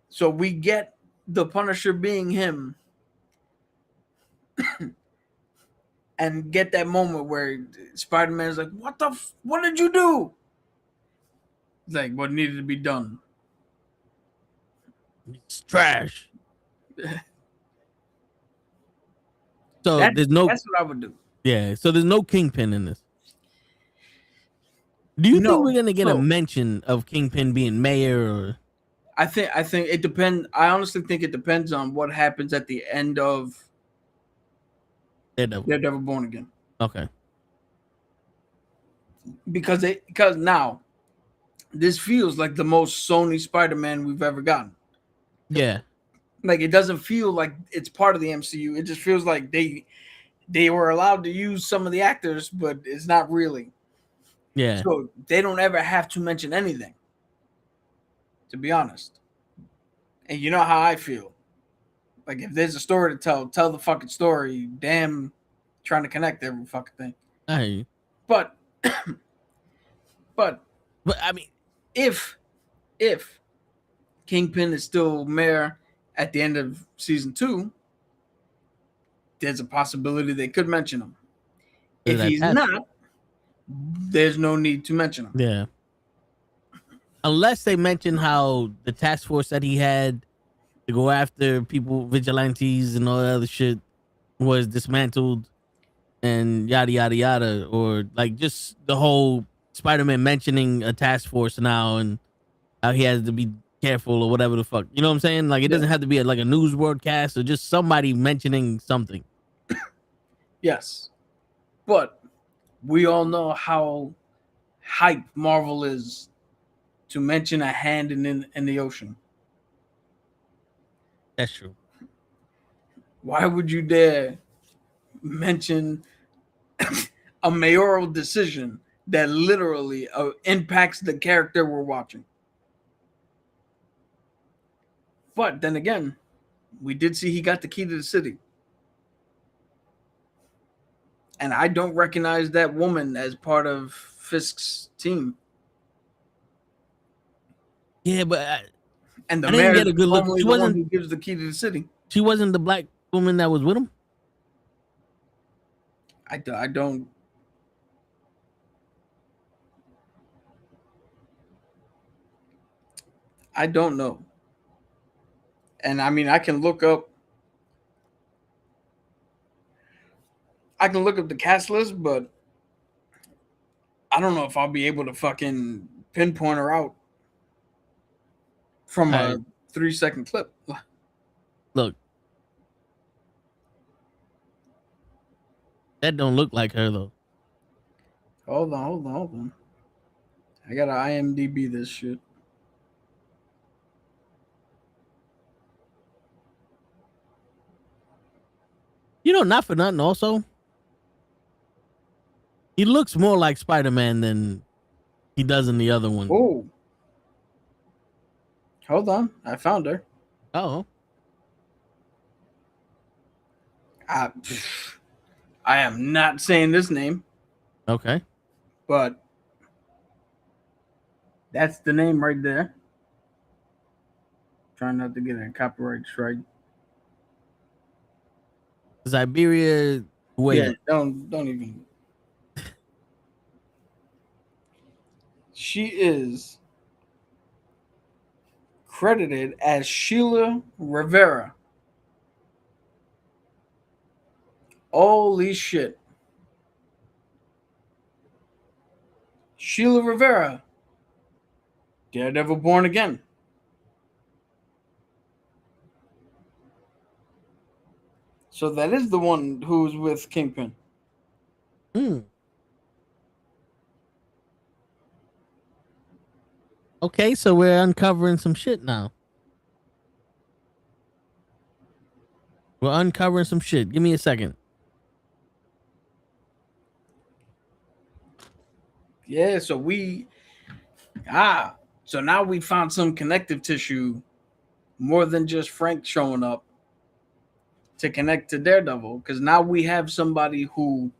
So we get the Punisher being him and get that moment where Spider-Man's like, what did you do? It's like, what needed to be done? It's trash. So that's what I would do. Yeah, so there's no Kingpin in this. Do you think we're gonna get a mention of Kingpin being mayor? Or I think it depends. I honestly think it depends on what happens at the end of Daredevil Born Again. Okay. Because now this feels like the most Sony Spider-Man we've ever gotten. Yeah. Like, it doesn't feel like it's part of the MCU. It just feels like they were allowed to use some of the actors, but it's not really. Yeah. So they don't ever have to mention anything, to be honest. And you know how I feel. Like, if there's a story to tell the fucking story. Damn, trying to connect every fucking thing. I hear you. But I mean, if Kingpin is still mayor at the end of season 2, there's a possibility they could mention him. If he's not, there's no need to mention them. Yeah. Unless they mention how the task force that he had to go after people, vigilantes, and all that other shit was dismantled and yada yada yada, or like just the whole Spider-Man mentioning a task force now and how he has to be careful or whatever the fuck. You know what I'm saying? Like it doesn't have to be like a news broadcast or just somebody mentioning something. Yes, but we all know how hype Marvel is to mention a hand in the ocean. That's true. Why would you dare mention a mayoral decision that literally impacts the character we're watching? But then again, we did see he got the key to the city. And I don't recognize that woman as part of Fisk's team. Yeah, but And the I didn't mayor get a good look. only She the one wasn't. who gives the key to the city. She wasn't the black woman that was with him. I don't. I don't know. And I mean, I can look up the cast list, but I don't know if I'll be able to fucking pinpoint her out from a 3-second clip. Look, that don't look like her though. Hold on. I gotta IMDb this shit. You know, not for nothing. Also, he looks more like Spider-Man than he does in the other one. Oh, hold on, I found her. Oh, I am not saying this name, okay. but that's the name right there. Trying not to get a copyright strike. Siberia. Wait. Yeah, don't even. She is credited as Sheila Rivera. Holy shit. Sheila Rivera. Daredevil Born Again. So that is the one who's with Kingpin. Okay, so we're uncovering some shit now. We're uncovering some shit. Give me a second. Yeah, so now we found some connective tissue more than just Frank showing up to connect to Daredevil, because now we have somebody who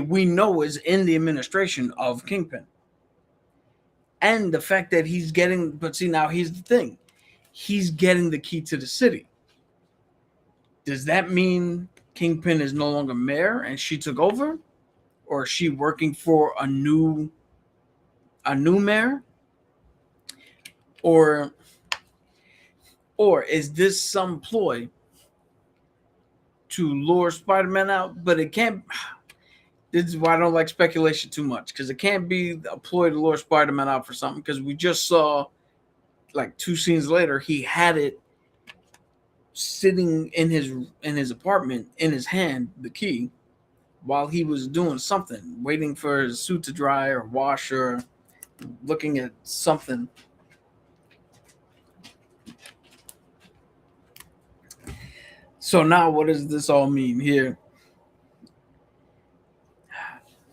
we know is in the administration of Kingpin. And the fact that he's getting, but see, now here's the thing. He's getting the key to the city. Does that mean Kingpin is no longer mayor and she took over? Or is she working for a new mayor? Or is this some ploy to lure Spider-Man out? But it can't. This is why I don't like speculation too much, because it can't be a ploy to lure Spider-Man out for something, because we just saw, like 2 scenes later, he had it sitting in his apartment in his hand, the key, while he was doing something, waiting for his suit to dry or wash or looking at something. So now what does this all mean here?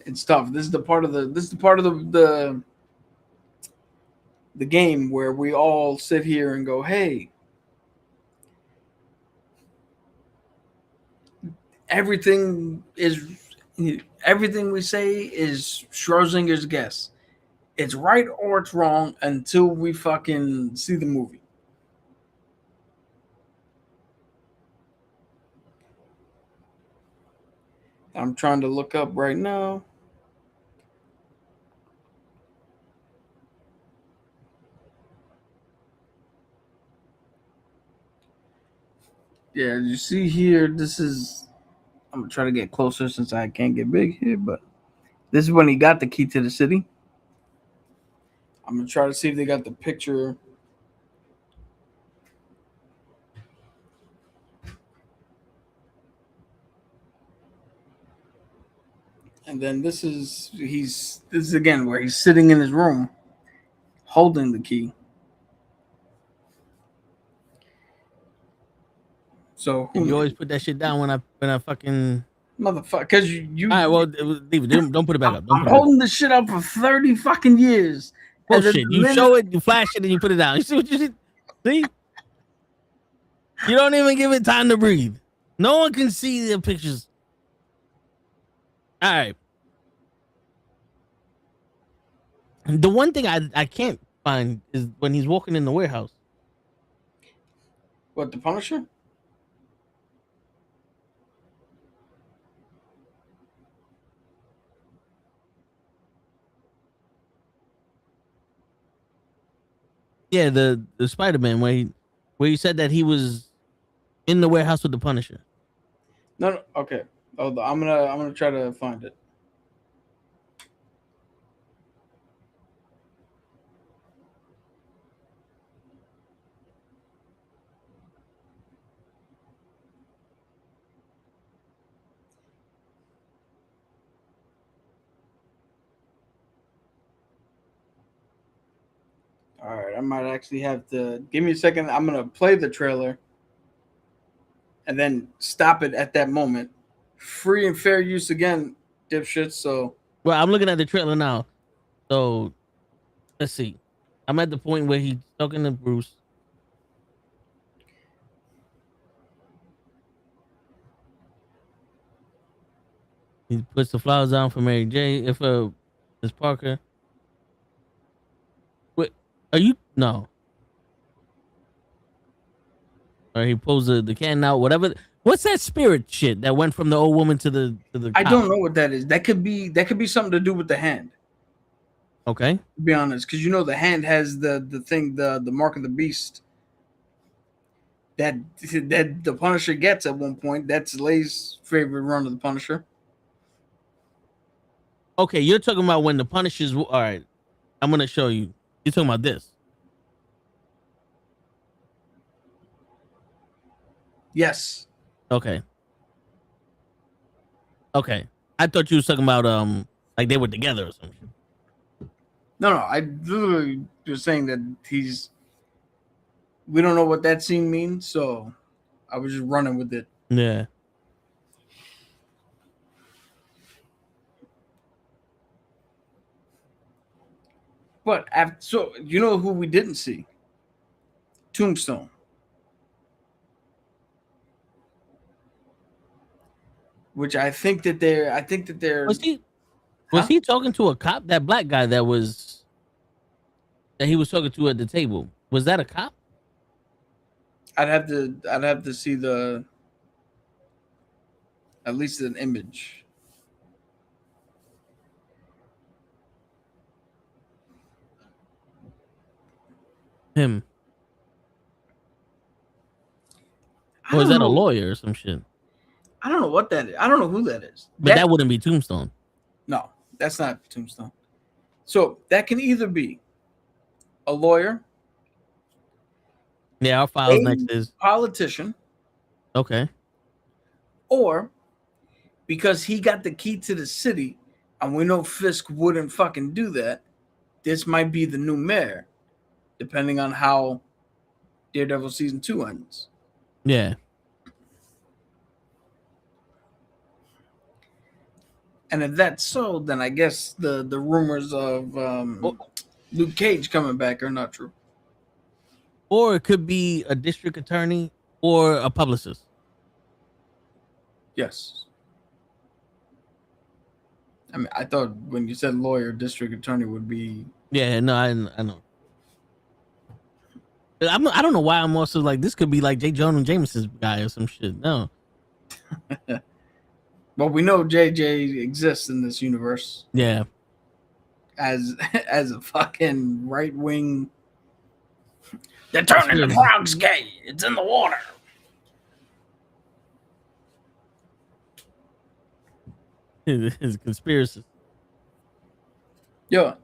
It's tough. This is the part of the game where we all sit here and go, hey, everything we say is Schrodinger's guess. It's right or it's wrong until we fucking see the movie. I'm trying to look up right now. Yeah, you see here, this is... I'm going to try to get closer since I can't get big here, but this is when he got the key to the city. I'm going to try to see if they got the picture. And then this is again where he's sitting in his room holding the key. So You always put that shit down when I fucking motherfucker, because you all right, well, leave it. Don't put it back up. I'm holding this shit up for 30 fucking years. Bullshit. You show it, you flash it, and you put it down. You see what you see? See? You don't even give it time to breathe. No one can see the pictures. All right. The one thing I can't find is when he's walking in the warehouse. What, the Punisher? Yeah, the Spider-Man where you said that he was in the warehouse with the Punisher. No, okay. Hold on. I'm gonna try to find it. All right, I might actually have to give me a second. I'm gonna play the trailer and then stop it at that moment. Free and fair use again, dipshits. So, Well, I'm looking at the trailer now. So let's see. I'm at the point where he's talking to Bruce. He puts the flowers down for Mary J. If Miss Parker. Wait, are you no? Or he pulls the can out. Whatever. What's that spirit shit that went from the old woman to the? I don't know what that is. That could be something to do with the hand. Okay. To be honest, because the hand has the thing, the mark of the beast that the Punisher gets at one point. That's Lay's favorite run of the Punisher. Okay, you're talking about when the Punisher's. All right, I'm gonna show you. You're talking about this. Yes. Okay. Okay. I thought you was talking about like they were together or something. No. I literally was saying that we don't know what that scene means, so I was just running with it. Yeah. But so you know who we didn't see? Tombstone. Which I think that they're Was he talking to a cop? That black guy that he was talking to at the table. Was that a cop? I'd have to see at least an image. Him. Or is that a lawyer or some shit? I don't know what that is. I don't know who that is. But that wouldn't be Tombstone. No, that's not Tombstone. So that can either be a lawyer. Yeah, our files next is politician. Okay. Or because he got the key to the city, and we know Fisk wouldn't fucking do that, this might be the new mayor, depending on how Daredevil season 2 ends. Yeah. And if that's so, then I guess the rumors of Luke Cage coming back are not true. Or it could be a district attorney or a publicist. Yes. I mean, I thought when you said lawyer, district attorney would be... Yeah, no, I know. I don't know why I'm also like, this could be like J. Jonah Jameson's guy or some shit. No. But we know JJ exists in this universe. Yeah. As a fucking right-wing... They're turning the frogs gay. It's in the water. His conspiracy. Yo,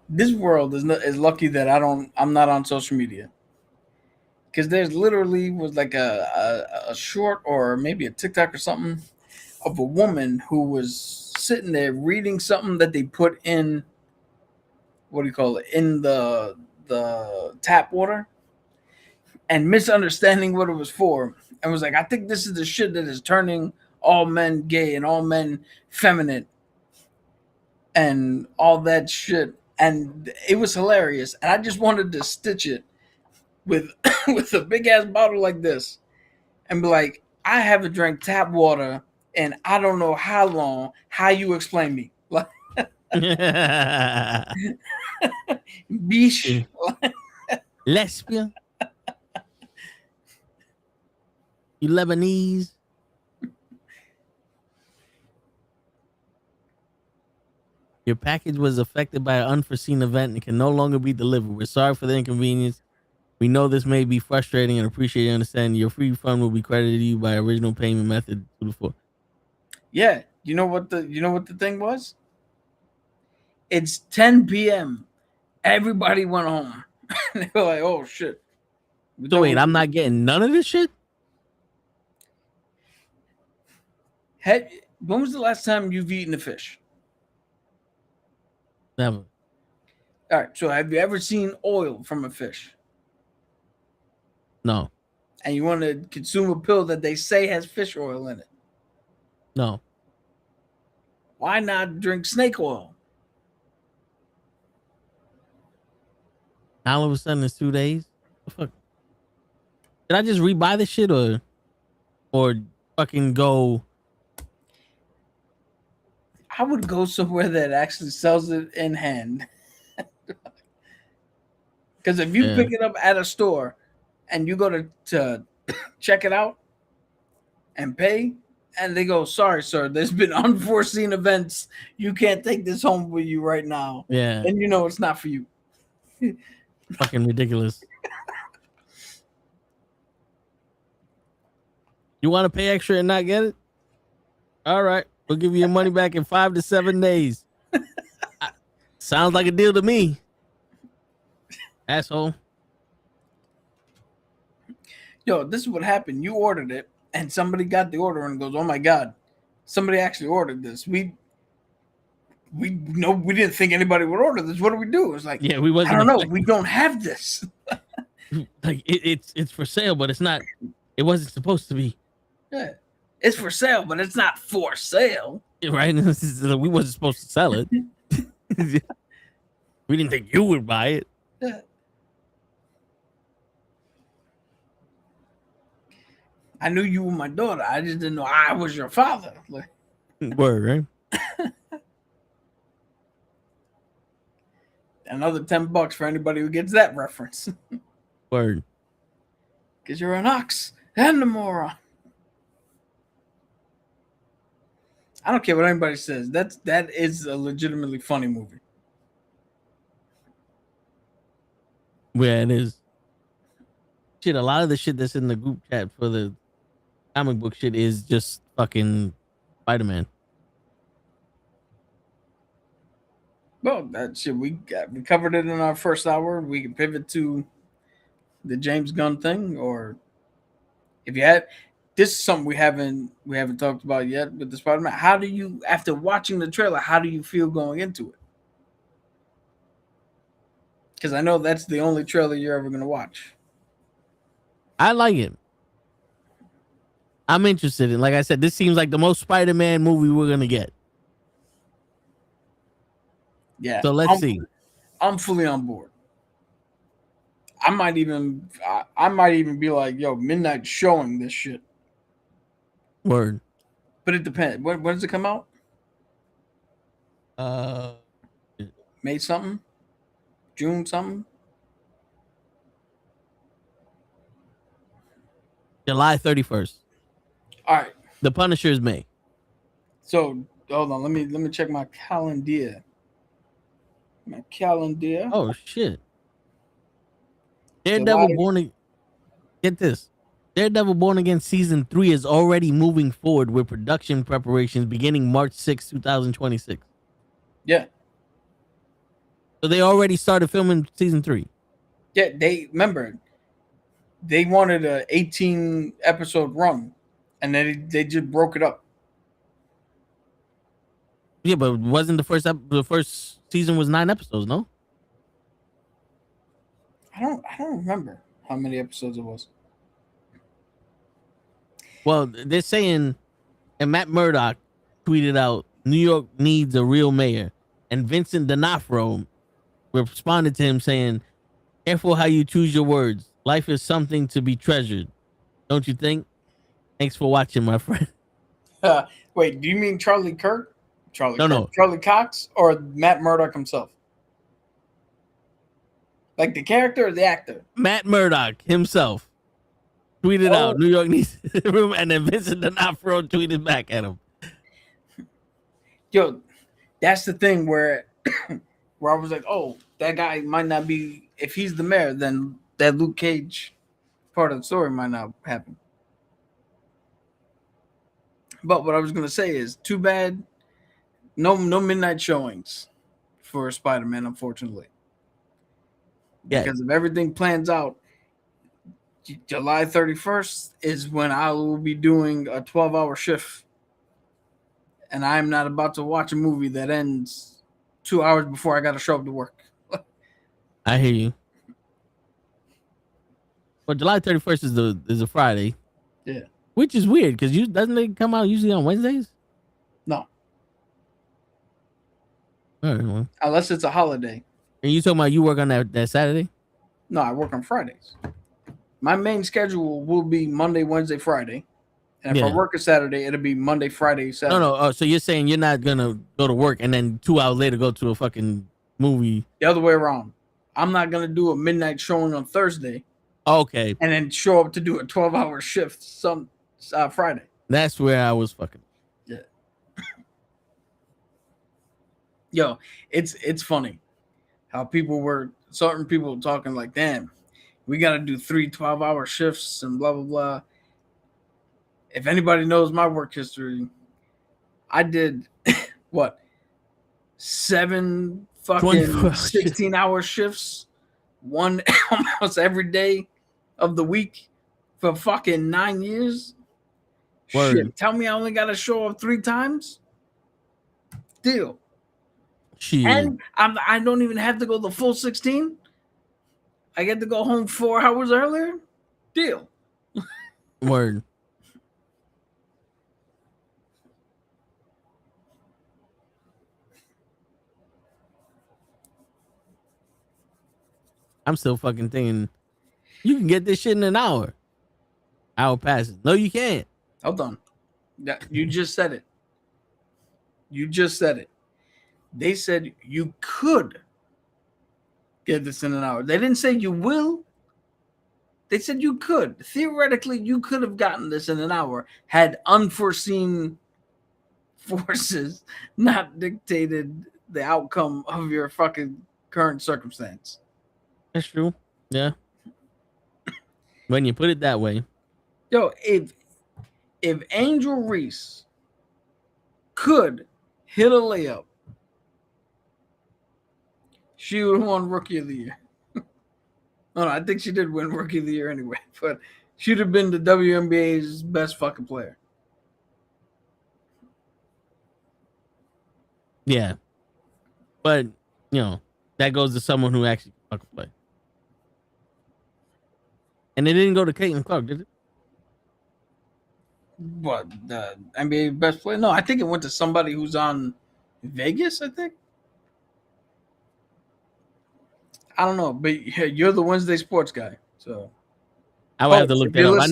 this world is lucky that I'm not on social media, because there's literally was like a short or maybe a TikTok or something of a woman who was sitting there reading something that they put in, what do you call it, in the tap water, and misunderstanding what it was for, and was like, I think this is the shit that is turning all men gay and all men feminine and all that shit. And it was hilarious, and I just wanted to stitch it with with a big ass bottle like this and be like, I haven't drank tap water and I don't know how long. How you explain me? Like, bish. Lesbian. You Lebanese. Your package was affected by an unforeseen event and can no longer be delivered. We're sorry for the inconvenience. We know this may be frustrating and appreciate your understanding. Your free refund will be credited to you by original payment method to the floor. Yeah, you know what the thing was? It's 10 p.m. Everybody went home. They were like, "Oh shit." So wait, I'm not getting none of this shit? When was the last time you've eaten a fish? Never. All right, so have you ever seen oil from a fish? No. And you want to consume a pill that they say has fish oil in it? No. Why not drink snake oil? All of a sudden it's 2 days. What the fuck? Did I just rebuy this shit or fucking go? I would go somewhere that actually sells it in hand. Because if you pick it up at a store and you go to check it out and pay, and they go, "Sorry, sir, there's been unforeseen events. You can't take this home with you right now." Yeah. And you know it's not for you. Fucking ridiculous. You want to pay extra and not get it? All right. We'll give you your money back in 5 to 7 days. Sounds like a deal to me. Asshole. Yo, this is what happened. You ordered it, and somebody got the order and goes, "Oh my god, somebody actually ordered this. We didn't think anybody would order this. What do we do?" It's like, yeah, we wasn't. I don't know. We don't have this. Like it's for sale, but it's not. It wasn't supposed to be. Yeah, it's for sale, but it's not for sale. Right? We wasn't supposed to sell it. We didn't think you would buy it. Yeah. I knew you were my daughter. I just didn't know I was your father. Like, word, right? Another $10 for anybody who gets that reference. Word. Because you're an ox and a moron. I don't care what anybody says. That is a legitimately funny movie. Yeah, it is. Shit, a lot of the shit that's in the group chat for the comic book shit is just fucking Spider-Man. Well, that shit we covered it in our first hour. We can pivot to the James Gunn thing, or if you had, this is something we haven't talked about yet with the Spider-Man. How do you, after watching the trailer, how do you feel going into it? Because I know that's the only trailer you're ever going to watch. I like it. I'm interested in. Like I said, this seems like the most Spider-Man movie we're gonna get. Yeah. So let's see. I'm fully on board. I might even be like, "Yo, midnight showing this shit." Word. But it depends. When does it come out? May something? June something? July 31st. All right. The Punisher is May. So hold on, let me check my calendar. My calendar. Oh shit. Daredevil July. born. Get this. Daredevil Born Again season 3 is already moving forward with production preparations beginning March 6, 2026. Yeah. So they already started filming season 3. Yeah, they wanted a 18 episode run, and then they just broke it up. Yeah, but wasn't the first season was 9 episodes, no? I don't remember how many episodes it was. Well, they're saying, and Matt Murdock tweeted out, New York needs a real mayor. And Vincent D'Onofrio responded to him saying, careful how you choose your words. Life is something to be treasured. Don't you think? Thanks for watching, my friend. Wait, do you mean Charlie Kirk? No. Charlie Cox or Matt Murdock himself? Like the character or the actor? Matt Murdock himself tweeted out, New York needs a room, and then Vincent D'Onofrio tweeted back at him. Yo, that's the thing where I was like, oh, that guy might not be, if he's the mayor, then that Luke Cage part of the story might not happen. But what I was going to say is, too bad, no midnight showings for Spider-Man, unfortunately. Yeah. Because if everything plans out, July 31st is when I will be doing a 12-hour shift. And I'm not about to watch a movie that ends 2 hours before I got to show up to work. I hear you. Well, July 31st is a Friday. Yeah. Which is weird because doesn't it come out usually on Wednesdays? No. All right, well. Unless it's a holiday. And you talking about you work on that Saturday? No, I work on Fridays. My main schedule will be Monday, Wednesday, Friday. And if I work a Saturday, it'll be Monday, Friday, Saturday. No. Oh, so you're saying you're not going to go to work and then 2 hours later go to a fucking movie? The other way around. I'm not going to do a midnight showing on Thursday. Okay. And then show up to do a 12-hour shift Friday. That's where I was fucking. Yeah. Yo, it's funny how certain people talking like, damn, we got to do 3 12-hour shifts and blah, blah, blah. If anybody knows my work history, I did, 7 fucking 16-hour shifts, one almost every day of the week for fucking 9 years. Word. Shit, tell me I only got to show up 3 times? Deal. Shit. And I don't even have to go the full 16. I get to go home 4 hours earlier? Deal. Word. I'm still fucking thinking you can get this shit in an hour. Hour passes. No, you can't. Hold on. You just said it. They said you could get this in an hour. They didn't say you will. They said you could. Theoretically, you could have gotten this in an hour had unforeseen forces not dictated the outcome of your fucking current circumstance. That's true. Yeah. When you put it that way. Yo, if Angel Reese could hit a layup, she would have won Rookie of the Year. No, I think she did win Rookie of the Year anyway, but she'd have been the WNBA's best fucking player. Yeah. But, that goes to someone who actually fucking play. And it didn't go to Caitlin Clark, did it? What, the NBA best player? No, I think it went to somebody who's on Vegas, I think. I don't know, but you're the Wednesday sports guy, so I would have to look that up. I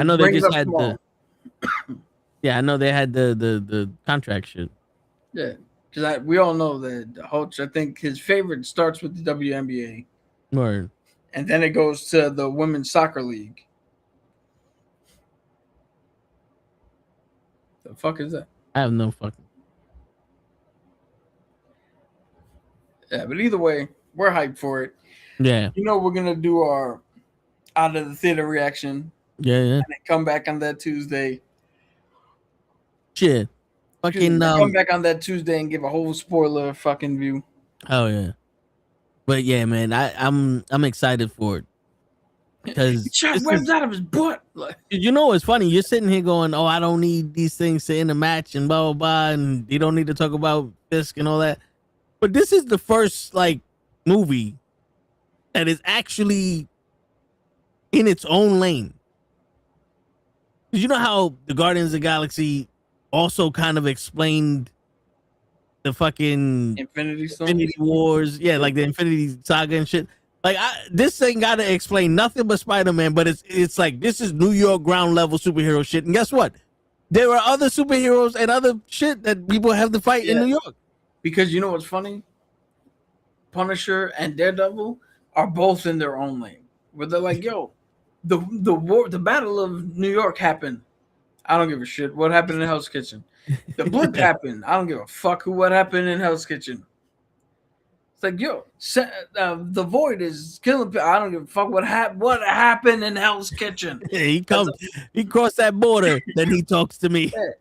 know they just had I know they had the contract shit. Yeah, because we all know that Holtz, I think his favorite starts with the WNBA. Word. And then it goes to the Women's Soccer League. The fuck is that? I have no fucking. Yeah, but either way, we're hyped for it. Yeah. We're going to do our out of the theater reaction. Yeah. And they come back on that Tuesday. Shit. Fucking come back on that Tuesday and give a whole spoiler fucking view. Oh yeah. But yeah, man, I'm excited for it. Because he shot webs out of his butt. Like, you know what's funny? You're sitting here going, "Oh, I don't need these things to end a match and blah blah blah," and you don't need to talk about Fisk and all that. But this is the first like movie that is actually in its own lane. Did you know how the Guardians of the Galaxy also kind of explained the fucking Infinity Wars? Yeah, like the Infinity Saga and shit. Like this ain't gotta explain nothing but Spider-Man, but it's like this is New York ground level superhero shit. And guess what? There are other superheroes and other shit that people have to fight in New York. Because you know what's funny? Punisher and Daredevil are both in their own lane. Where they're like, yo, the Battle of New York happened. I don't give a shit what happened in Hell's Kitchen. The blip happened. I don't give a fuck what happened in Hell's Kitchen. It's like, yo, the Void is killing people. I don't give a fuck what happened in Hell's Kitchen. Yeah, he crossed that border, then he talks to me. Yeah.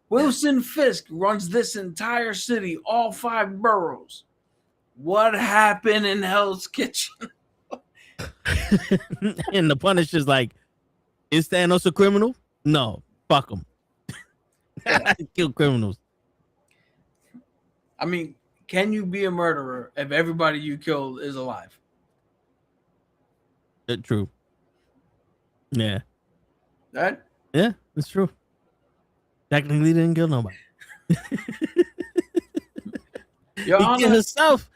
Wilson Fisk runs this entire city, all 5 boroughs. What happened in Hell's Kitchen? And the Punisher's like, is Thanos a criminal? No, fuck him. I kill criminals. I mean, can you be a murderer if everybody you killed is alive? True. Yeah. Right? Yeah, it's true. Technically didn't kill nobody. Your Honor, herself.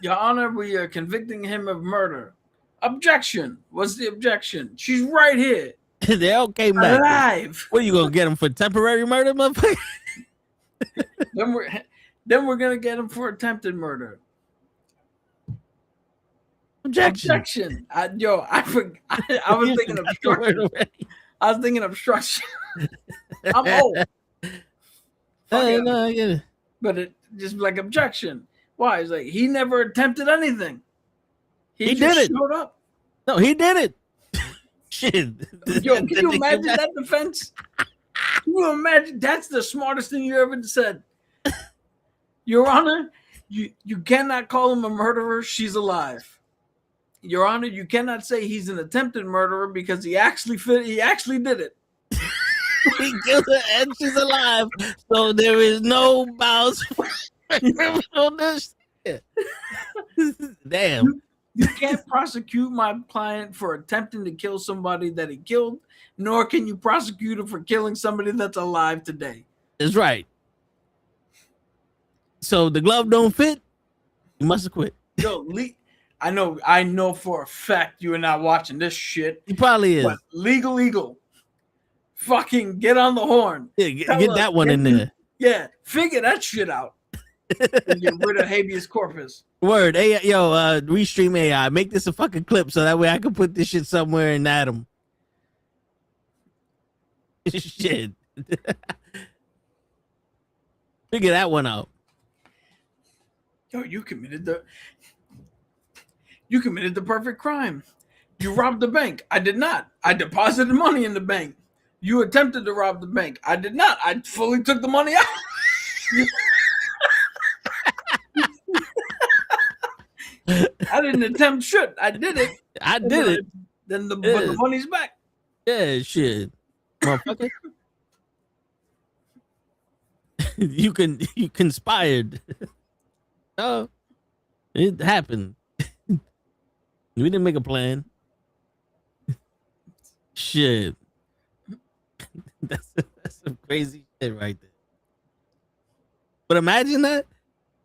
Your Honor, we are convicting him of murder. Objection. What's the objection? She's right here. They all came back. Alive. What are you gonna get him for temporary murder, motherfucker? Then we're gonna get him for attempted murder. Objection. I was thinking obstruction. I was thinking obstruction. I'm old. No, I get it. But it just like objection. Why? It's like he never attempted anything. He just did it. Showed up. No, he did it. Shit. Yo, can you imagine that defense? Can you imagine? That's the smartest thing you ever said. Your Honor, you cannot call him a murderer. She's alive. Your Honor, you cannot say he's an attempted murderer because he actually did it. He killed her and she's alive. So there is no bounds for criminalness. Damn. You can't prosecute my client for attempting to kill somebody that he killed, nor can you prosecute him for killing somebody that's alive today. That's right. So the glove don't fit, you must have quit. Yo, I know for a fact you are not watching this shit. He probably is. But Legal Eagle, fucking get on the horn. Yeah, get that one in there. Yeah, figure that shit out. And get rid of habeas corpus. Word. Hey, yo, Restream AI. Make this a fucking clip so that way I can put this shit somewhere and add them. Shit. Figure that one out. Yo, you committed the perfect crime. You robbed the bank. I did not. I deposited money in the bank. You attempted to rob the bank. I did not. I fully took the money out. I didn't attempt shit. I did it. Then but the money's back. Yeah, shit. Motherfucker. You conspired. Oh, it happened. We didn't make a plan. Shit. That's some crazy shit right there. But imagine that.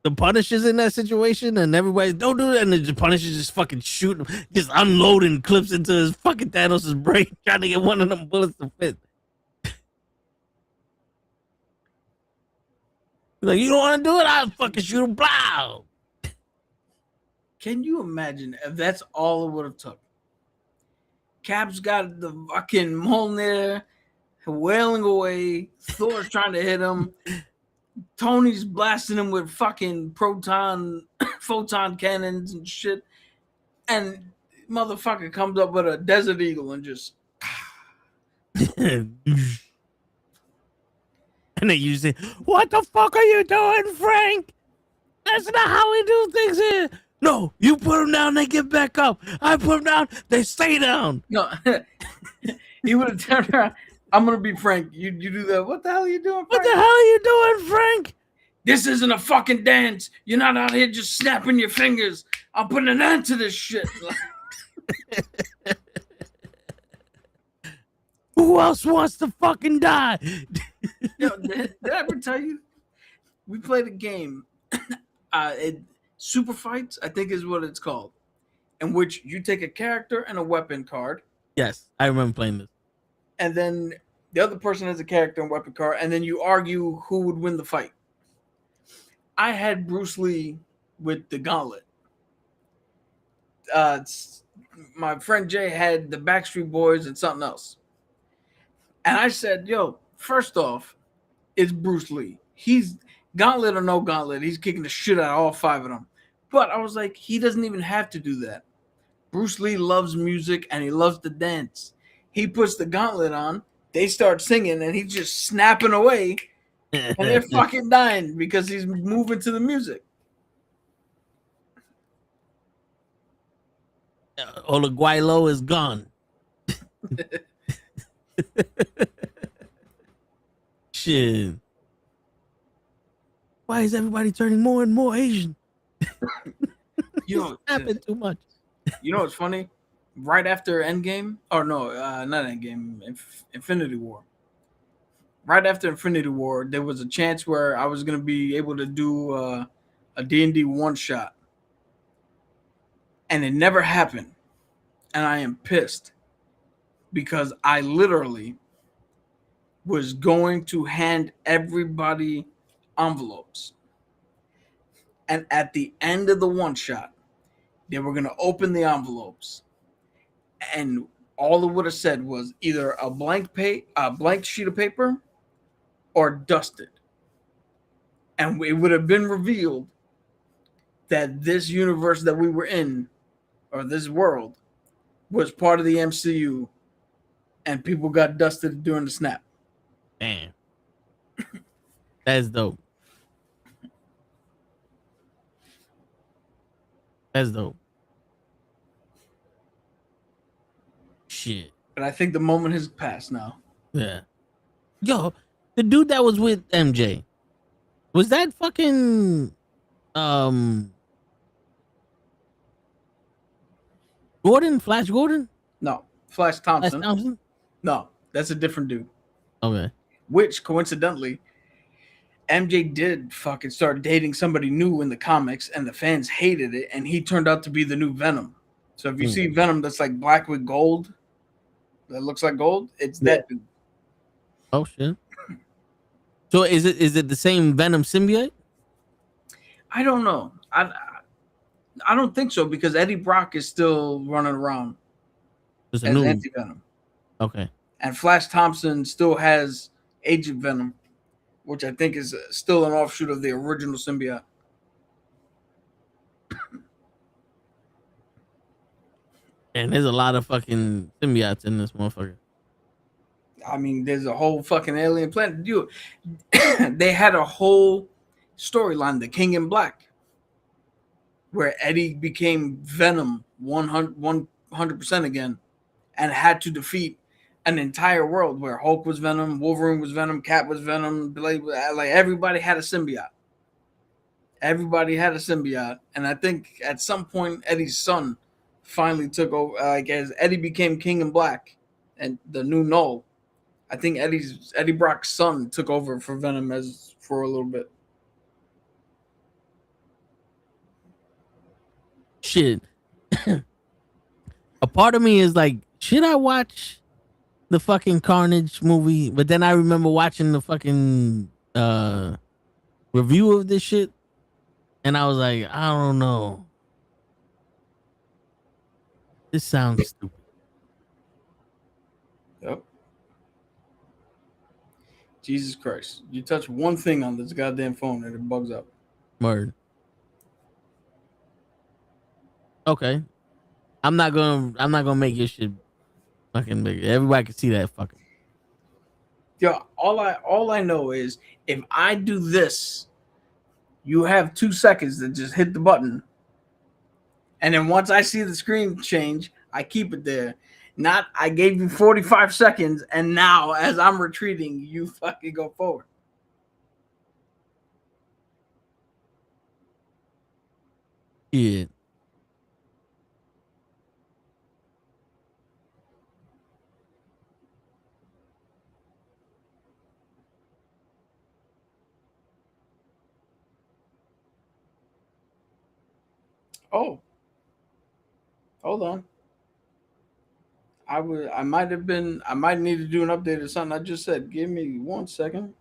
The Punisher's in that situation and everybody don't do that, and the Punisher's just fucking shooting, just unloading clips into his fucking Thanos' brain, trying to get one of them bullets to fit. Like, you don't want to do it? I'll fucking shoot him. Blah. Can you imagine if that's all it would have took? Cap's got the fucking Mjolnir wailing away. Thor's trying to hit him. Tony's blasting him with fucking photon cannons and shit. And Motherfucker comes up with a Desert Eagle and just. And then you say, "What the fuck are you doing, Frank? That's not how we do things here." No, you put them down, they get back up. I put them down, they stay down. No, he would have turned around. I'm gonna be Frank. You do that. What the hell are you doing, Frank? What the hell are you doing, Frank? This isn't a fucking dance. You're not out here just snapping your fingers. I'm putting an end to this shit. Who else wants to fucking die? Yo, did I ever tell you? We played a game. Super Fights, I think is what it's called, in which you take a character and a weapon card. Yes, I remember playing this. And then the other person has a character and weapon card, and then you argue who would win the fight. I had Bruce Lee with the gauntlet. My friend Jay had the Backstreet Boys and something else. And I said, yo, first off, it's Bruce Lee. He's gauntlet or no gauntlet. He's kicking the shit out of all 5 of them. But I was like, he doesn't even have to do that. Bruce Lee loves music and he loves to dance. He puts the gauntlet on. They start singing and he's just snapping away. And they're fucking dying because he's moving to the music. Olaguaylo is gone. Shit. Why is everybody turning more and more Asian? Yo, happened too much. You know what's funny? Right after Endgame, or no, not Endgame, Infinity War. Right after Infinity War, there was a chance where I was gonna be able to do a D&D one shot, and it never happened. And I am pissed because I literally was going to hand everybody envelopes. And at the end of the one shot, they were going to open the envelopes. And all it would have said was either a blank sheet of paper or dusted. And it would have been revealed that this universe that we were in, or this world, was part of the MCU, and people got dusted during the snap. Damn. That's dope. That's dope. Shit. But I think the moment has passed now. Yeah. Yo, the dude that was with MJ, was that fucking Gordon? Flash Gordon? No. Flash Thompson. Flash Thompson? No, that's a different dude. Okay. Which, coincidentally, MJ did fucking start dating somebody new in the comics, and the fans hated it, and he turned out to be the new Venom. So if you see Venom that's like black with gold, that looks like gold, it's that dude. Oh shit. So is it the same Venom symbiote? I don't know. I don't think so, because Eddie Brock is still running around as Anti-Venom. Okay. And Flash Thompson still has Agent Venom, which I think is still an offshoot of the original symbiote. And there's a lot of fucking symbiotes in this motherfucker. I mean, there's a whole fucking alien planet. Dude, they had a whole storyline, The King in Black, where Eddie became Venom 100% again and had to defeat an entire world where Hulk was Venom, Wolverine was Venom, Cat was Venom, like everybody had a symbiote. Everybody had a symbiote. And I think at some point Eddie's son finally took over, like as Eddie became King in Black and the new Null. I think Eddie Brock's son took over for Venom for a little bit. Shit. A part of me is like, should I watch the fucking Carnage movie? But then I remember watching the fucking review of this shit, and I was like, I don't know. This sounds stupid. Yep. Jesus Christ. You touch one thing on this goddamn phone and it bugs up. Word. Okay. I'm not gonna make your shit fucking bigger. Everybody can see that fucking. Yo, all I know is if I do this, you have 2 seconds to just hit the button. And then once I see the screen change, I keep it there. Not I gave you 45 seconds, and now as I'm retreating, you fucking go forward. Yeah. Oh. Hold on. I might need to do an update or something. I just said, give me 1 second.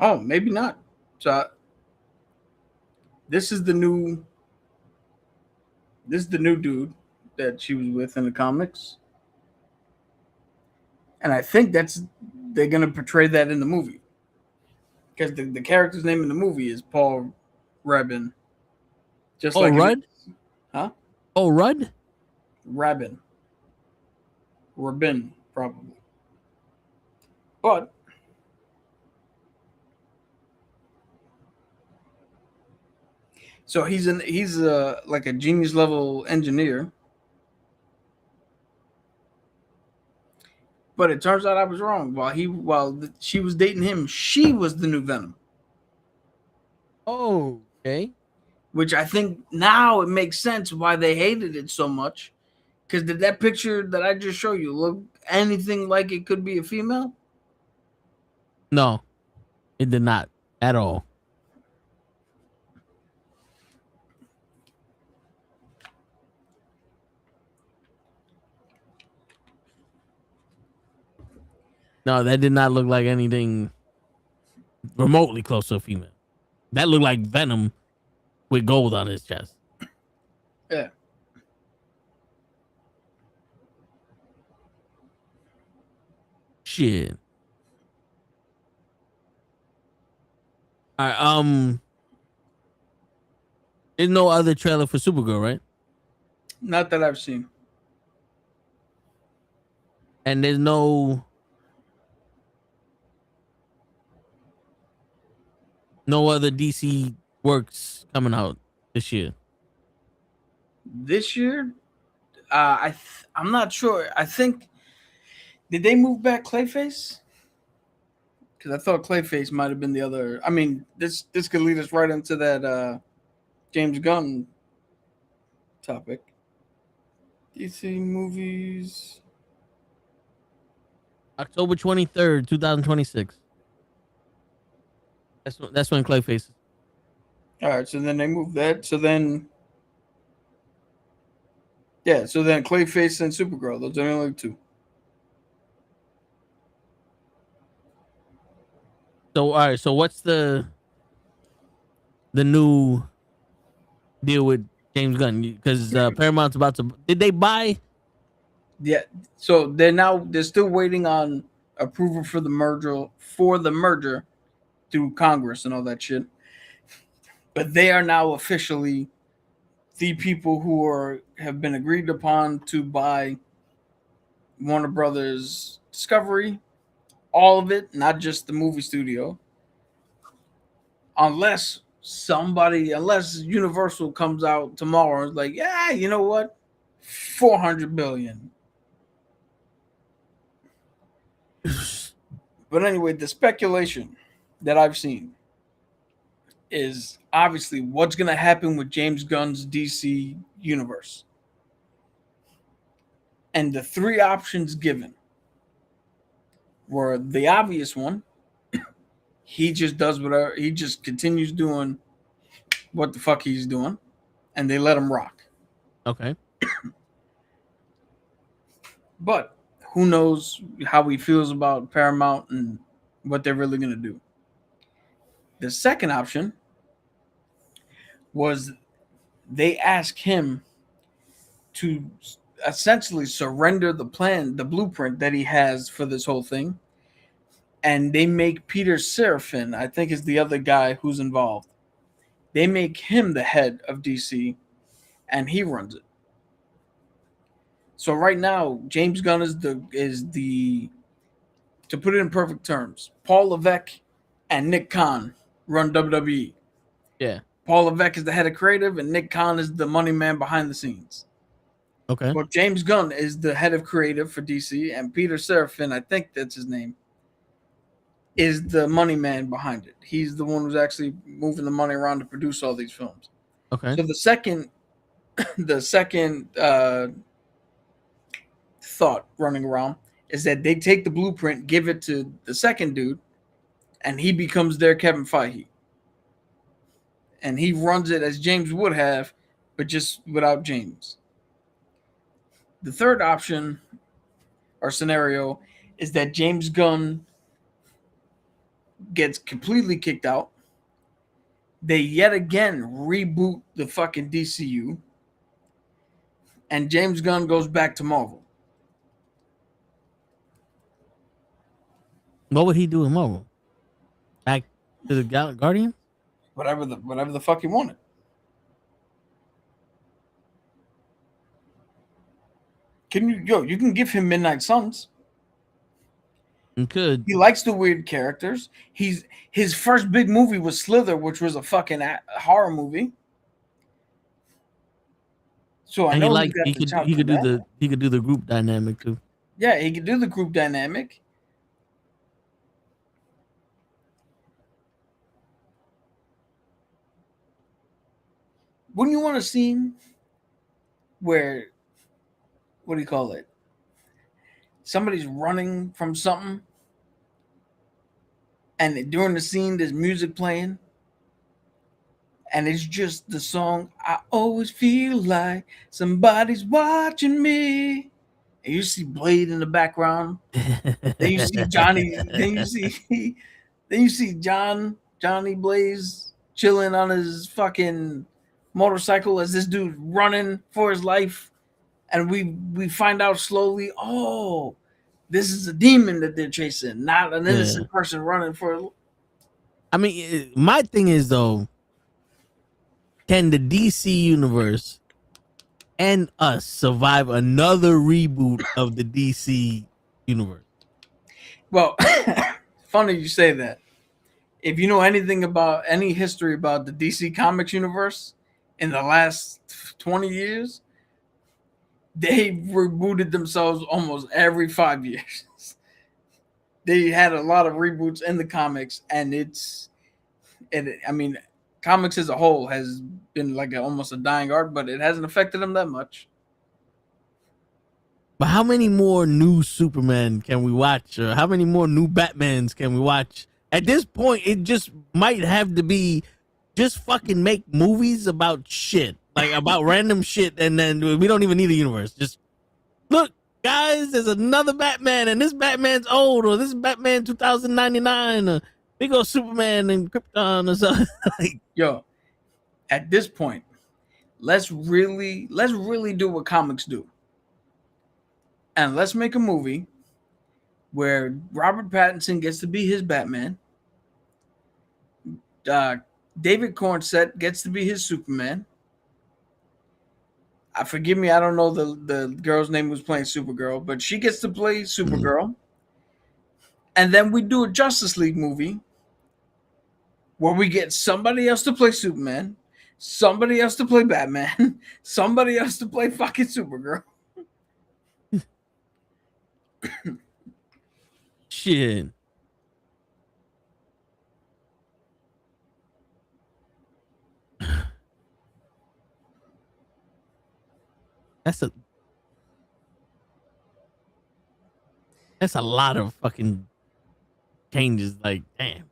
Oh, maybe not. So this is the new dude that she was with in the comics. And I think they're gonna portray that in the movie. Because the character's name in the movie is Paul Rabin. Just like Rudd? Huh? Oh, Rudd? Rabin, probably. But so he's like a genius level engineer. But it turns out I was wrong. While she was dating him, she was the new Venom. Oh, okay. Which I think now it makes sense why they hated it so much. Because did that picture that I just showed you look anything like it could be a female? No, it did not at all. No, that did not look like anything remotely close to a female. That looked like Venom with gold on his chest. Yeah. Shit. All right, there's no other trailer for Supergirl, right? Not that I've seen. And there's no other DC works coming out this year. This year, I'm not sure. I think did they move back Clayface? Because I thought Clayface might have been the other. I mean, this could lead us right into that James Gunn topic. DC movies. October 23rd, 2026. That's when Clayface is. All right, so then they moved that. So then Clayface and Supergirl. Those are the only two. So all right, so what's the new deal with James Gunn? Because Paramount's about to. Did they buy? Yeah. So they're still waiting on approval for the merger through Congress and all that shit. But they are now officially the people who have been agreed upon to buy Warner Brothers Discovery, all of it, not just the movie studio. Unless Universal comes out tomorrow and is like, yeah, you know what? $400 billion. But anyway, the speculation that I've seen is obviously what's going to happen with James Gunn's DC universe. And the three options given were the obvious one. He just does whatever. He just continues doing what the fuck he's doing, and they let him rock. Okay. But who knows how he feels about Paramount and what they're really going to do. The second option was they asked him to essentially surrender the plan, the blueprint that he has for this whole thing. And they make Peter Seraphine, I think is the other guy who's involved. They make him the head of DC, and he runs it. So right now, James Gunn is the to put it in perfect terms, Paul Levesque and Nick Khan run WWE. Yeah. Paul Levesque is the head of creative, and Nick Khan is the money man behind the scenes. Okay. But James Gunn is the head of creative for DC, and Peter Seraphine, I think that's his name, is the money man behind it. He's the one who's actually moving the money around to produce all these films. Okay. So the second thought running around is that they take the blueprint, give it to the second dude, and he becomes their Kevin Feige. And he runs it as James would have, but just without James. The third option or scenario is that James Gunn gets completely kicked out. They yet again reboot the fucking DCU. And James Gunn goes back to Marvel. What would he do in Marvel? Back to the Guardian? Whatever the fuck he wanted. You can give him Midnight Suns. You could. He likes the weird characters. His first big movie was Slither, which was a fucking horror movie. So I know he could do the group dynamic too. Yeah, he could do the group dynamic. Wouldn't you want a scene where, what do you call it? Somebody's running from something, and during the scene, there's music playing, and it's just the song, I always feel like somebody's watching me. And you see Blade in the background. Then you see Johnny. then you see Johnny Blaze chilling on his fucking motorcycle as this dude running for his life, and we find out slowly, oh, this is a demon that they're chasing, not an innocent person running for. I mean, my thing is though, can the DC universe and us survive another reboot of the DC universe? Well, funny you say that. If you know anything about any history about the DC Comics universe in the last 20 years, they rebooted themselves almost every 5 years. They had a lot of reboots in the comics, and I mean, comics as a whole has been like almost a dying art, but it hasn't affected them that much. But how many more new Superman can we watch? Or how many more new Batmans can we watch? At this point, it just might have to be just fucking make movies about shit, like about random shit, and then we don't even need a universe. Just look, guys, there's another Batman, and this Batman's old, or this is Batman 2099, or big old Superman and Krypton or something. Like, yo, at this point, let's really do what comics do, and let's make a movie where Robert Pattinson gets to be his Batman. David Cornsett gets to be his Superman. Forgive me, I don't know the girl's name who's playing Supergirl, but she gets to play Supergirl. And then we do a Justice League movie where we get somebody else to play Superman, somebody else to play Batman, somebody else to play fucking Supergirl. shit. That's a lot of fucking changes. Like, damn.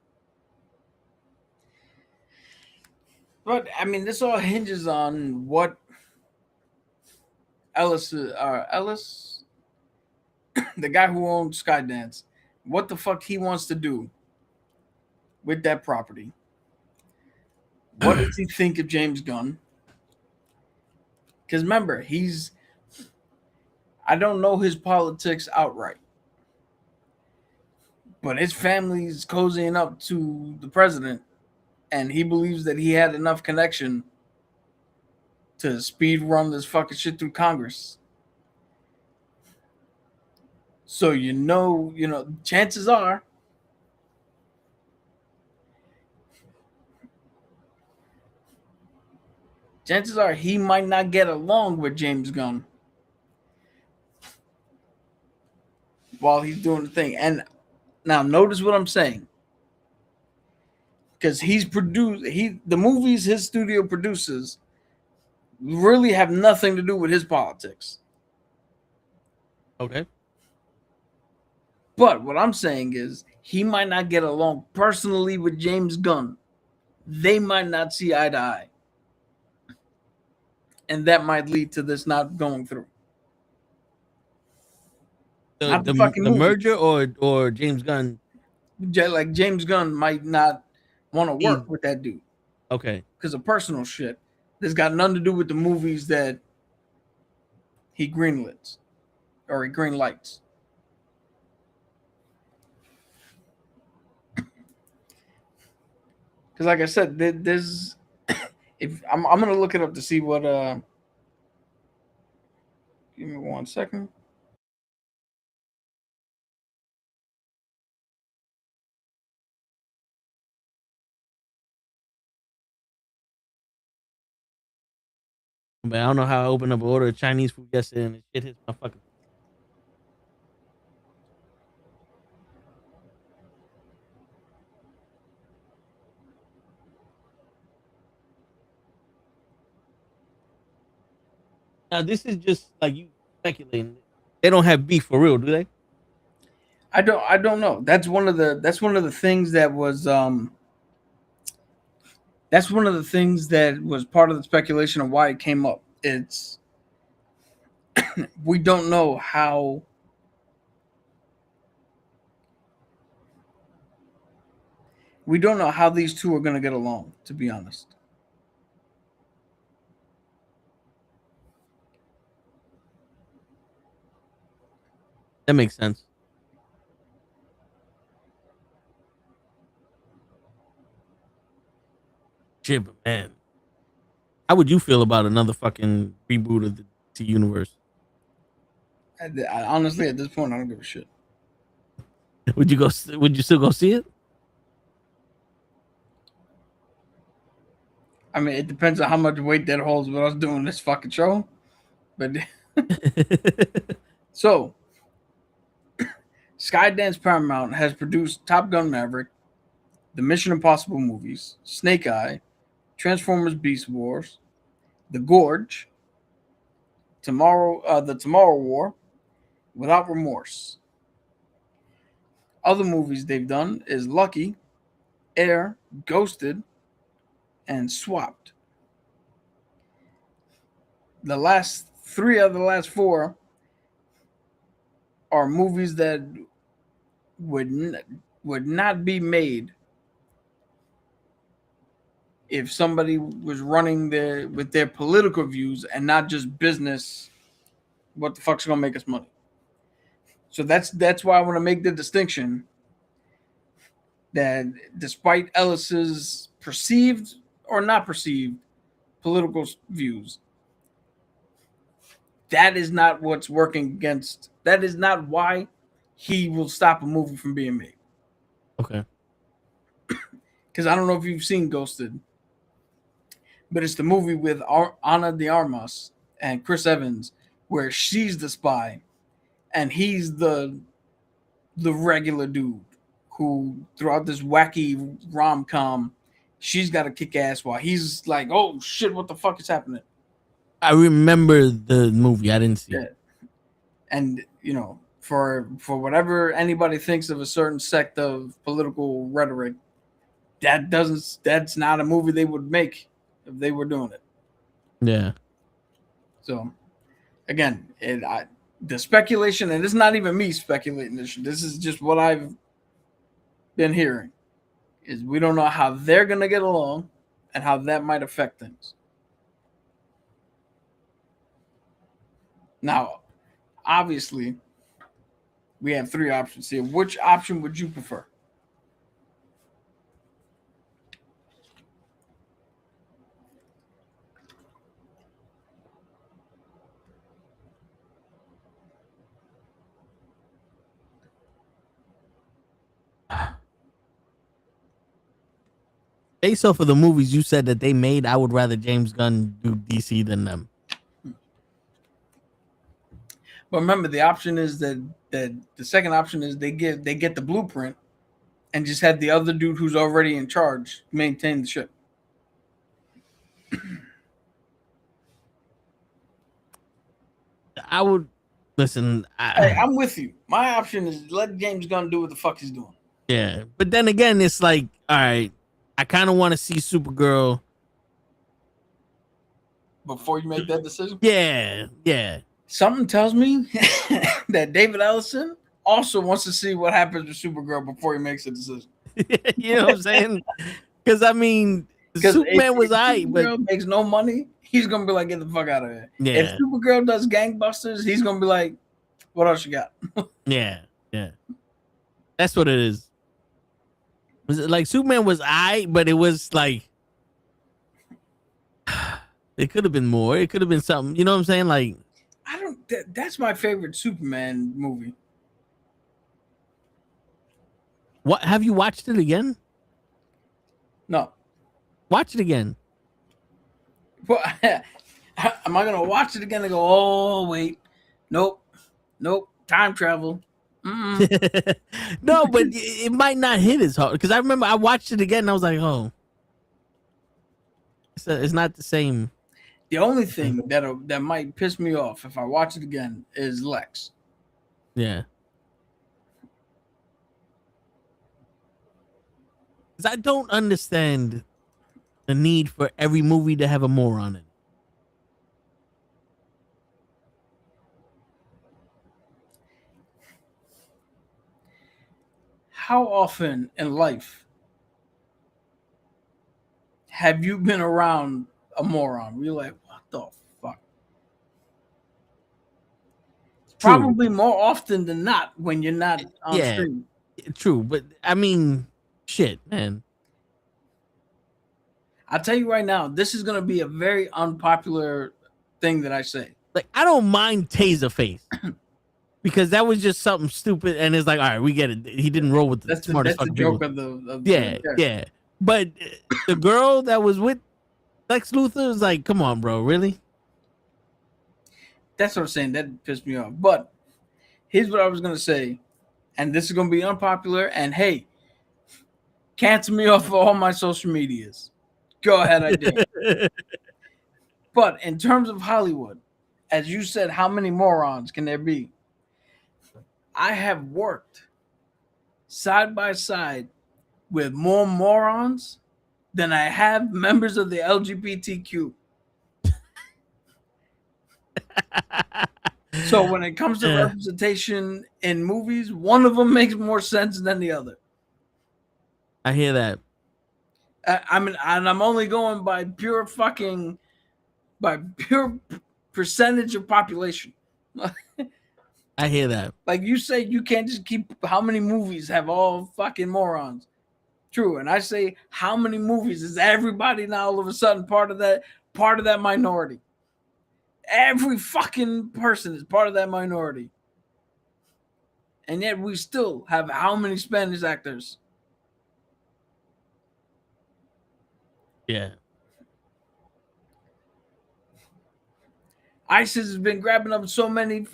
But I mean, this all hinges on what Ellis, the guy who owns Skydance, what the fuck he wants to do with that property. What does he think of James Gunn? Because remember, I don't know his politics outright, but his family's cozying up to the president, and he believes that he had enough connection to speed run this fucking shit through Congress. So chances are he might not get along with James Gunn while he's doing the thing. And now notice what I'm saying. Because the movies his studio produces really have nothing to do with his politics. Okay. But what I'm saying is he might not get along personally with James Gunn. They might not see eye to eye. And that might lead to this not going through. The merger or James Gunn? Like James Gunn might not want to work with that dude. Okay. Because of personal shit. That's got nothing to do with the movies that he greenlights. Or he greenlights. Because like I said, there's... If I'm gonna look it up to see what give me 1 second. But I don't know how I opened up an order of Chinese food yesterday and the shit hits my fucking. Now this is just like you speculating. They don't have beef for real, do they? I don't know. That's one of the things that was that's one of the things that was part of the speculation of why it came up. It's we don't know how these two are going to get along, to be honest. That makes sense. Shit, but man, how would you feel about another fucking reboot of the DC universe? I honestly, at this point, I don't give a shit. Would you still go see it? I mean, it depends on how much weight that holds with us doing this fucking show. But so, Skydance Paramount has produced Top Gun Maverick, the Mission Impossible movies, Snake Eye, Transformers Beast Wars, The Gorge, the Tomorrow War, Without Remorse. Other movies they've done is Lucky, Air, Ghosted, and Swapped. The last three of the last four are movies that would not be made if somebody was running with their political views and not just business. What the fuck's gonna make us money? So that's why I want to make the distinction that despite Ellis's perceived or not perceived political views, that is not what's working against. That is not why he will stop a movie from being made. Okay. Because I don't know if you've seen Ghosted, but it's the movie with Ana de Armas and Chris Evans, where she's the spy and he's the regular dude who, throughout this wacky rom-com, she's got to kick ass while he's like, oh shit, what the fuck is happening? I remember the movie. I didn't see it. And for whatever anybody thinks of a certain sect of political rhetoric, that's not a movie they would make if they were doing it. Yeah. So again, the speculation, and it's not even me speculating this is just what I've been hearing, is we don't know how they're gonna get along and how that might affect things. Now, obviously, we have 3 options here. Which option would you prefer? Based off of the movies you said that they made, I would rather James Gunn do DC than them. But remember, the option is that the second option is they get the blueprint and just have the other dude who's already in charge maintain the ship. I would listen. I'm with you. My option is let James Gunn do what the fuck he's doing. Yeah, but then again, it's like, all right, I kind of want to see Supergirl Before you make that decision. Yeah. Something tells me that David Ellison also wants to see what happens with Supergirl before he makes a decision. You know what I'm saying? Because I mean, Superman was Supergirl but makes no money, he's gonna be like, get the fuck out of here. Yeah. If Supergirl does gangbusters, he's gonna be like, what else you got? yeah. That's what it is. Was it like Superman was but it was like it could have been more. It could have been something. You know what I'm saying? Like, That's my favorite Superman movie. what have you watched it again? No. Watch it again. Well, am I gonna watch it again and go, oh wait, nope, time travel? No, but it might not hit as hard because I remember I watched it again and I was like, oh, it's not the same. The only thing that might piss me off if I watch it again is Lex. Yeah. Because I don't understand the need for every movie to have a moron in it. How often in life have you been around a moron where you're like, what the fuck? True. Probably more often than not when you're not on screen. True, but I mean, shit, man. I'll tell you right now, this is going to be a very unpopular thing that I say. Like, I don't mind Taserface because that was just something stupid, and it's like, all right, we get it. He didn't roll with the smartest fucking joke people. of the Yeah. But the girl that was with Lex Luthor is like, come on, bro, really? That's what I'm saying. That pissed me off. But here's what I was going to say, and this is going to be unpopular, and hey, cancel me off of all my social medias. Go ahead, I did. But in terms of Hollywood, as you said, how many morons can there be? I have worked side by side with more morons than I have members of the LGBTQ. So when it comes to representation in movies, one of them makes more sense than the other. I hear that. I mean, and I'm only going by pure percentage of population. I hear that. Like you say, you can't just keep how many movies have all fucking morons. True. And I say, how many movies is everybody now all of a sudden part of that minority? Every fucking person is part of that minority. And yet we still have how many Spanish actors? Yeah. ISIS has been grabbing up so many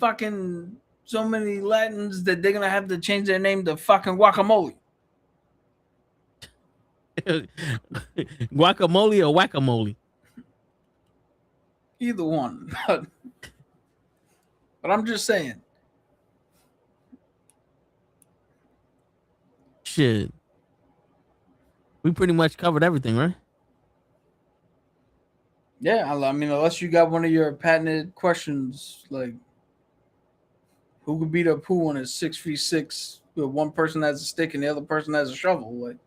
Latins that they're gonna have to change their name to fucking guacamole. Guacamole or whack-a-mole? Either one. But I'm just saying. shit. We pretty much covered everything, right? Yeah, I mean, unless you got one of your patented questions, like who could beat up who on a 6v6 with one person has a stick and the other person has a shovel? Like,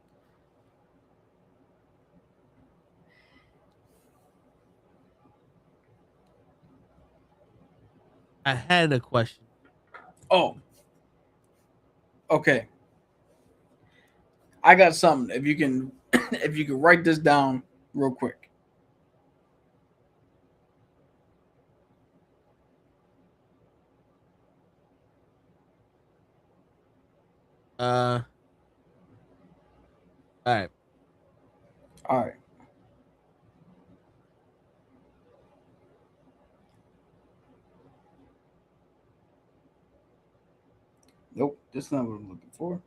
I had a question. oh, okay. I got something. If you can, if you can write this down real quick. All right. All right. Nope, that's not what I'm looking for.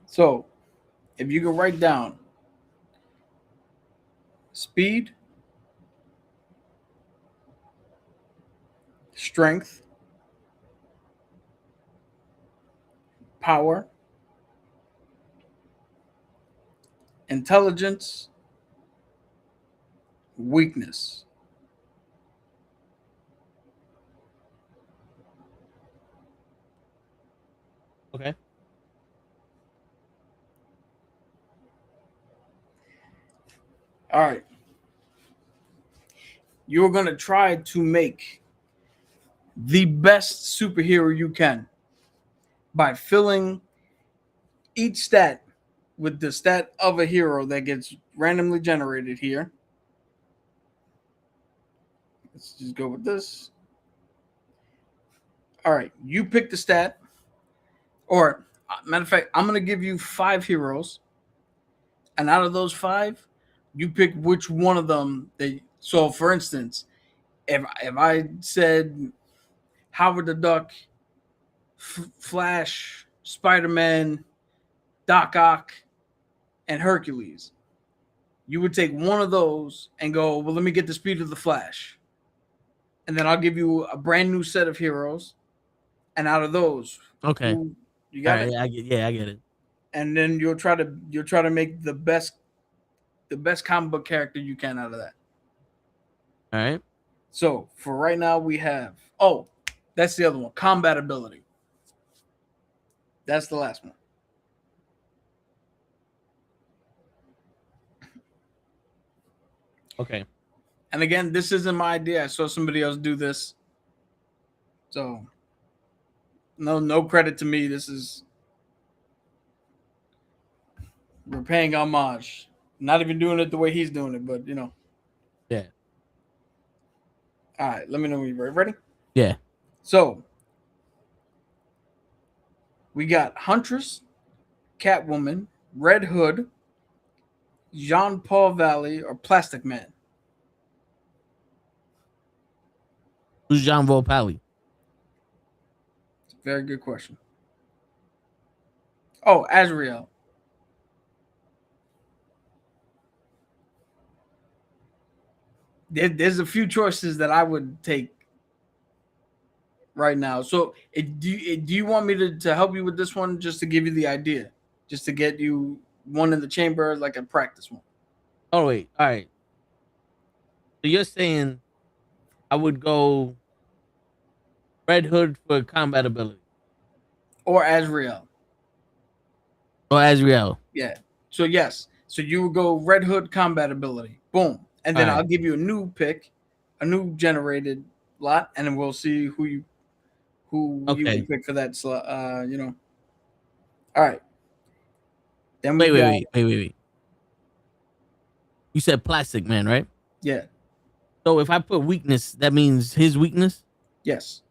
So, if you can write down speed, strength, power, intelligence, weakness. Okay. All right. You're going to try to make the best superhero you can by filling each stat with the stat of a hero that gets randomly generated here. Let's just go with this. All right. You pick the stat. Or, matter of fact, I'm going to give you 5 heroes. And out of those 5, you pick which one of them. So, for instance, if I said Howard the Duck, Flash, Spiderman, Doc Ock, and Hercules, you would take one of those and go, well, let me get the speed of the Flash. And then I'll give you a brand new set of heroes. And out of those, Okay. You got it. I get it. And then you'll try to make the best comic book character you can out of that. All right. So for right now, we have that's the other one, combat ability. That's the last one. Okay. And again, this isn't my idea. I saw somebody else do this. So no credit to me. We're paying homage. Not even doing it the way he's doing it, but Yeah. All right, let me know when you're ready. Yeah. So we got Huntress, Catwoman, Red Hood, Jean-Paul Valley, or Plastic Man. Who's John Volpally? Very good question. Oh, Azrael. There's a few choices that I would take right now. So do you want me to help you with this one, just to give you the idea, just to get you one in the chamber, like a practice one? Oh, wait. All right. So you're saying I would go Red Hood for combat ability. Or Azrael. Or Azrael. Yeah. So yes. So you would go Red Hood combat ability. Boom. And then All right. I'll give you a new pick, a new generated lot, and then we'll see who you can pick for that slot. All right. Then wait. You said Plastic Man, right? Yeah. So if I put weakness, that means his weakness? Yes.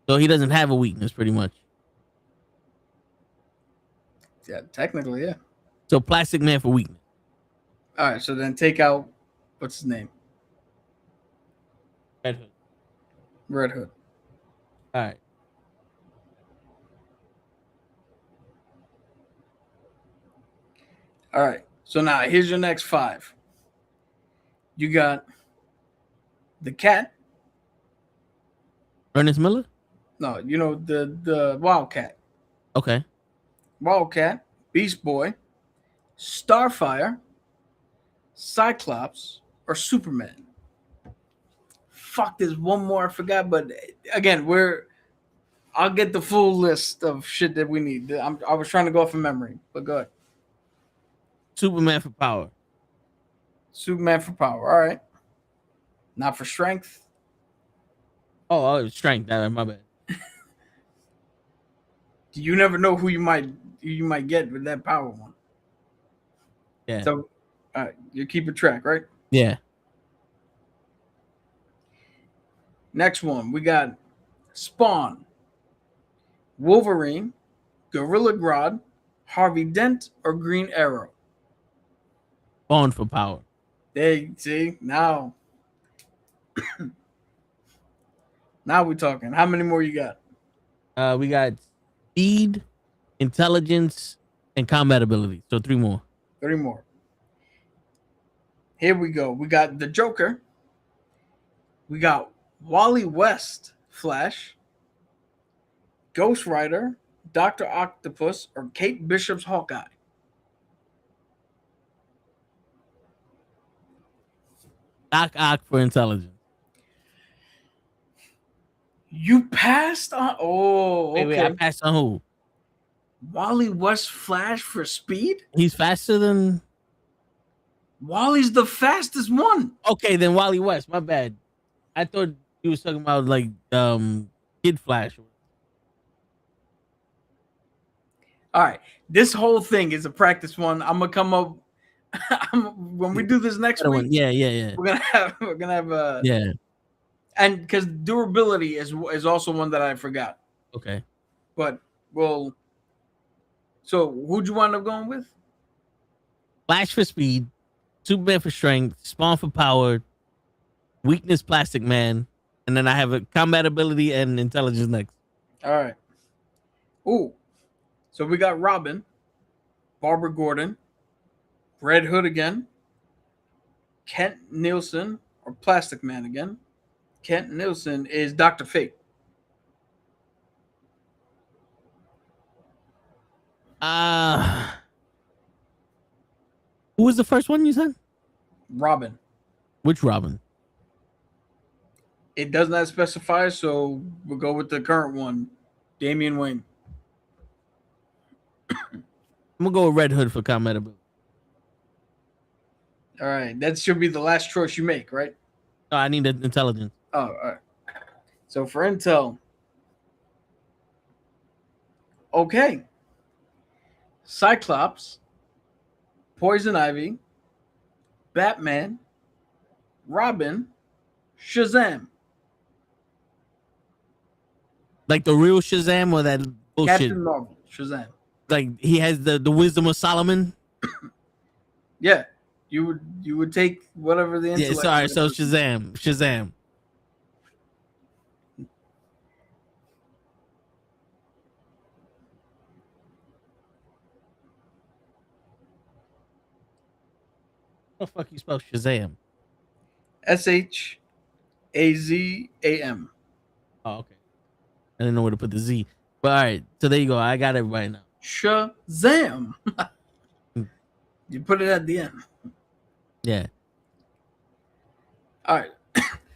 So he doesn't have a weakness, pretty much. Yeah, technically, yeah. So Plastic Man for weakness. All right, so then take out, what's his name? Red Hood. Red Hood. All right. All right. So now here's your next 5. You got the Cat. Ernest Miller? No, you know the Wildcat. Okay. Wildcat, Beast Boy, Starfire, Cyclops, or Superman. Fuck, there's one more I forgot, but again, I'll get the full list of shit that we need. I was trying to go off of memory, but go ahead. Superman for power. Superman for power. All right. Not for strength. Oh, strength. My bad. You never know who you might get with that power one. Yeah. So, you keep a track, right? Yeah. Next one, we got Spawn, Wolverine, Gorilla Grodd, Harvey Dent, or Green Arrow. Spawn for power. They see now. Now we're talking. How many more you got? We got speed, intelligence, and combat ability. So 3 more. 3 more. Here we go. We got the Joker. We got Wally West, Flash, Ghost Rider, Dr. Octopus, or Kate Bishop's Hawkeye. Doc Ock for intelligence. You passed on. Oh, okay. Wait, I passed on who? Wally West Flash for speed? He's faster than. Wally's the fastest one. Okay, then Wally West. My bad. I thought you was talking about like Kid Flash. All right, this whole thing is a practice one. I'm gonna come up when we do this next week. Yeah. We're gonna have a Yeah. And because durability is also one that I forgot. Okay. But well, so who'd you wind up going with? Flash for speed, Superman for strength, Spawn for power, weakness Plastic Man, and then I have a combat ability and intelligence next. All right. Ooh. So we got Robin, Barbara Gordon, Red Hood again, Kent Nielsen, or Plastic Man again. Kent Nielsen is Dr. Fate. Who was the first one you said? Robin. Which Robin? It does not specify, so we'll go with the current one, Damian Wayne. I'm gonna go with Red Hood for combat ability. All right, that should be the last choice you make, right? No, I need intelligence. Oh, all right. So for intel, okay, Cyclops, Poison Ivy, Batman, Robin, Shazam. Like the real Shazam or that bullshit? Captain Marvel, Shazam. Like he has the wisdom of Solomon. Yeah, you would take whatever the Yeah, intellect. sorry. So Shazam. How the fuck you spell Shazam? SHAZAM. Oh, okay. I didn't know where to put the Z. But all right, so there you go. I got everybody now. Shazam. You put it at the end. Yeah. All right.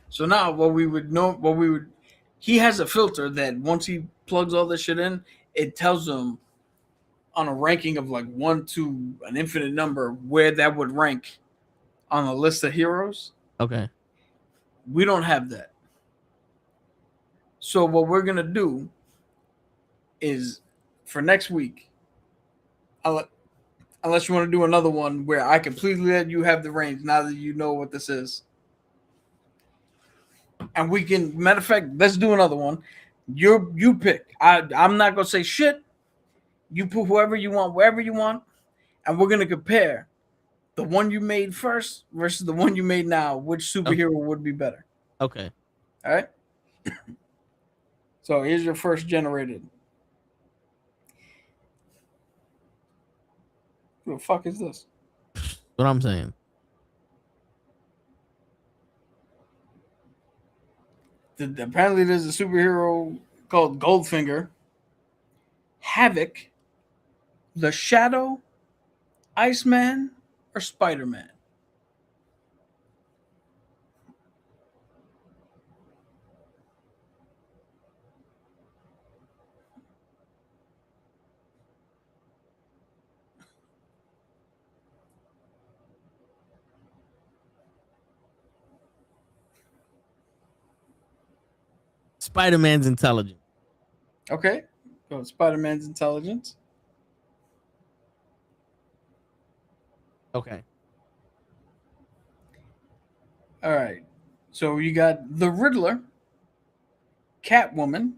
So now he has a filter that once he plugs all this shit in, it tells him on a ranking of like 1 to an infinite number where that would rank on a list of heroes. Okay. We don't have that. So what we're gonna do is for next week, unless you want to do another one where I completely let you have the reins now that you know what this is. And we can, matter of fact, let's do another one. You pick. I'm not gonna say shit. You put whoever you want, wherever you want, and we're gonna compare the one you made first versus the one you made now. Which superhero would be better? Okay. All right. So here's your first generated. Who the fuck is this? What I'm saying. Apparently, there's a superhero called Goldfinger, Havoc, The Shadow, Iceman, or Spider-Man? Spider-Man's intelligent. Okay. Go Spider-Man's intelligence. Okay. All right. So you got the Riddler, Catwoman,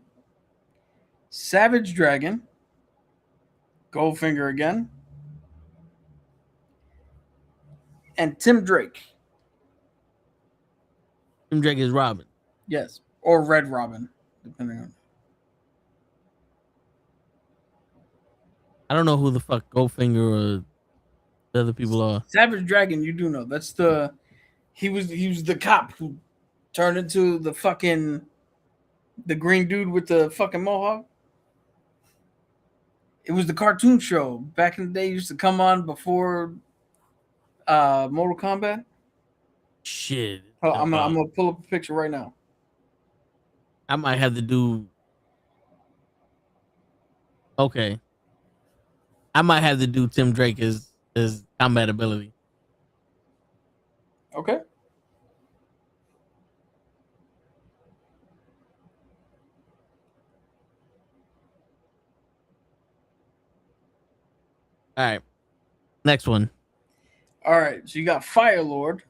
Savage Dragon, Goldfinger again, and Tim Drake. Tim Drake is Robin. Yes. Or Red Robin, depending on. I don't know who the fuck Goldfinger or the other people are. Savage Dragon, you do know. That's the he was the cop who turned into the green dude with the fucking mohawk. It was the cartoon show back in the day. It used to come on before Mortal Kombat. Shit. Oh, I'm gonna pull up a picture right now. I might have to do. Okay. I might have to do Tim Drake as combat ability. Okay. All right. Next one. All right. So you got Fire Lord.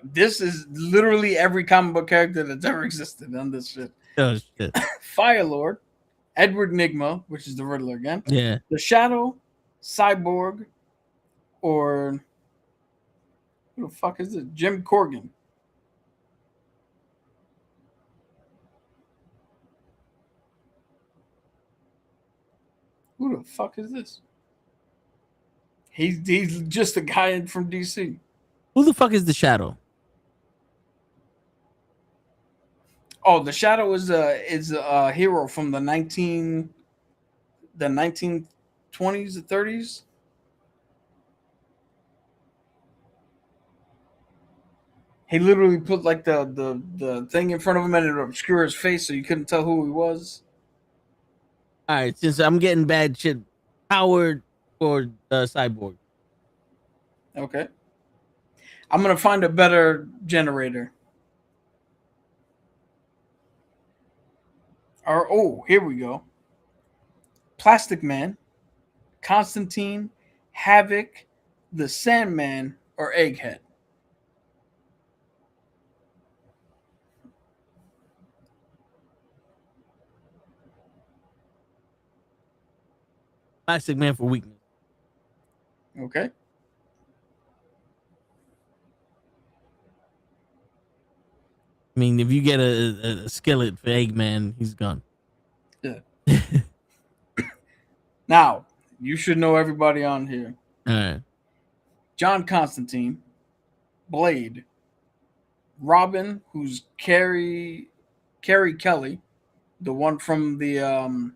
This is literally every comic book character that's ever existed on this shit. Oh shit. Fire Lord, Edward Nygma, which is the Riddler again. Yeah. The Shadow, Cyborg, or who the fuck is it? Jim Corrigan. Who the fuck is this? He's just a guy from DC. Who the fuck is the Shadow? Oh, the Shadow is a hero from the 1920s or 30s. He literally put like the thing in front of him and it obscured his face so you couldn't tell who he was. All right, since I'm getting bad shit, Howard or Cyborg. Okay. I'm gonna find a better generator. Here we go. Plastic Man, Constantine, Havoc, the Sandman, or Egghead. Plastic Man for weakness. Okay. I mean, if you get a skillet for Eggman, he's gone. Yeah. Now, you should know everybody on here. All right. John Constantine, Blade, Robin, who's Carrie Kelly, the one from the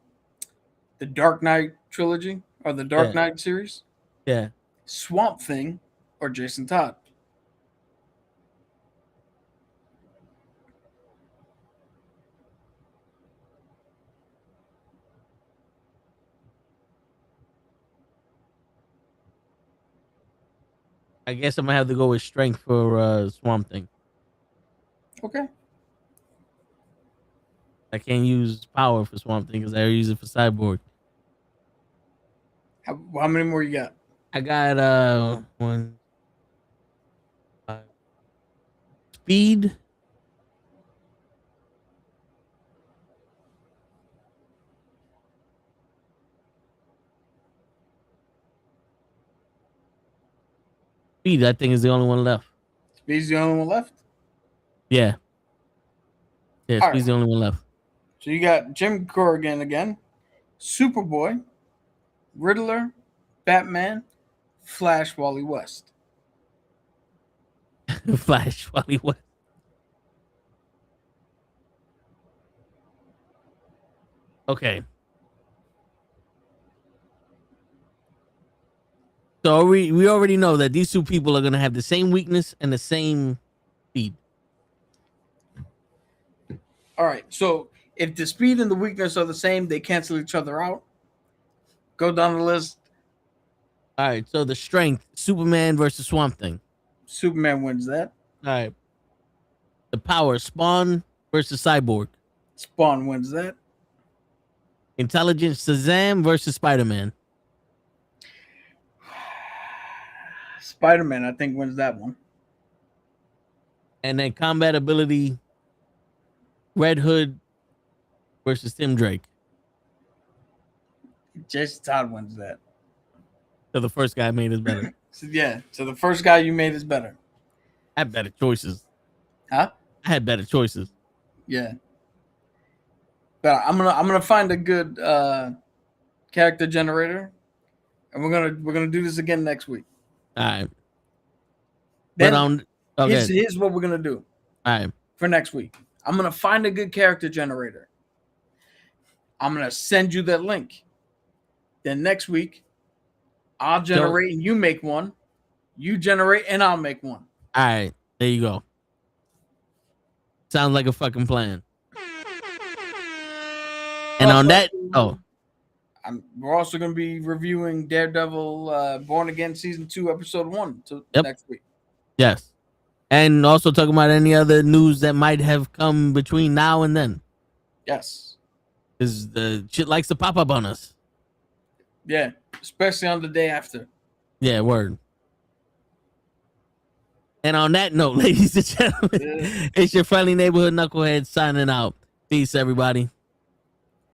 Dark Knight trilogy or the Dark Knight series. Yeah. Swamp Thing, or Jason Todd. I guess I'm gonna have to go with strength for Swamp Thing. Okay. I can't use power for Swamp Thing because I use it for Cyborg. How many more you got? I got 1, 5. Speed. Speed, I think, is the only one left. Speed's the only one left? Yeah. Yeah, All Speed's the only one left. So you got Jim Corrigan again, Superboy, Riddler, Batman, Flash, Wally West. Flash, Wally West. Okay. So we already know that these two people are gonna have the same weakness and the same speed. All right. So if the speed and the weakness are the same, they cancel each other out. Go down the list. All right. So the strength, Superman versus Swamp Thing. Superman wins that. All right. The power, Spawn versus Cyborg. Spawn wins that. Intelligence, Shazam versus Spider-Man. Spider-Man, I think, wins that one. And then combat ability, Red Hood versus Tim Drake. Jason Todd wins that. So the first guy made us better. So the first guy you made is better. I had better choices. Huh? I had better choices. Yeah. But I'm gonna find a good character generator, and we're gonna do this again next week. All right. Then But here's what we're gonna do. All right. For next week. I'm gonna find a good character generator. I'm gonna send you that link. Then next week, I'll generate and you make one. You generate and I'll make one. All right. There you go. Sounds like a fucking plan. And on that, we're also going to be reviewing Daredevil Born Again Season 2, Episode 1 next week. Yes. And also talking about any other news that might have come between now and then. Yes. Because the shit likes to pop up on us. Yeah. Especially on the day after. Yeah, word. And on that note, ladies and gentlemen, it's your friendly neighborhood knucklehead signing out. Peace, everybody.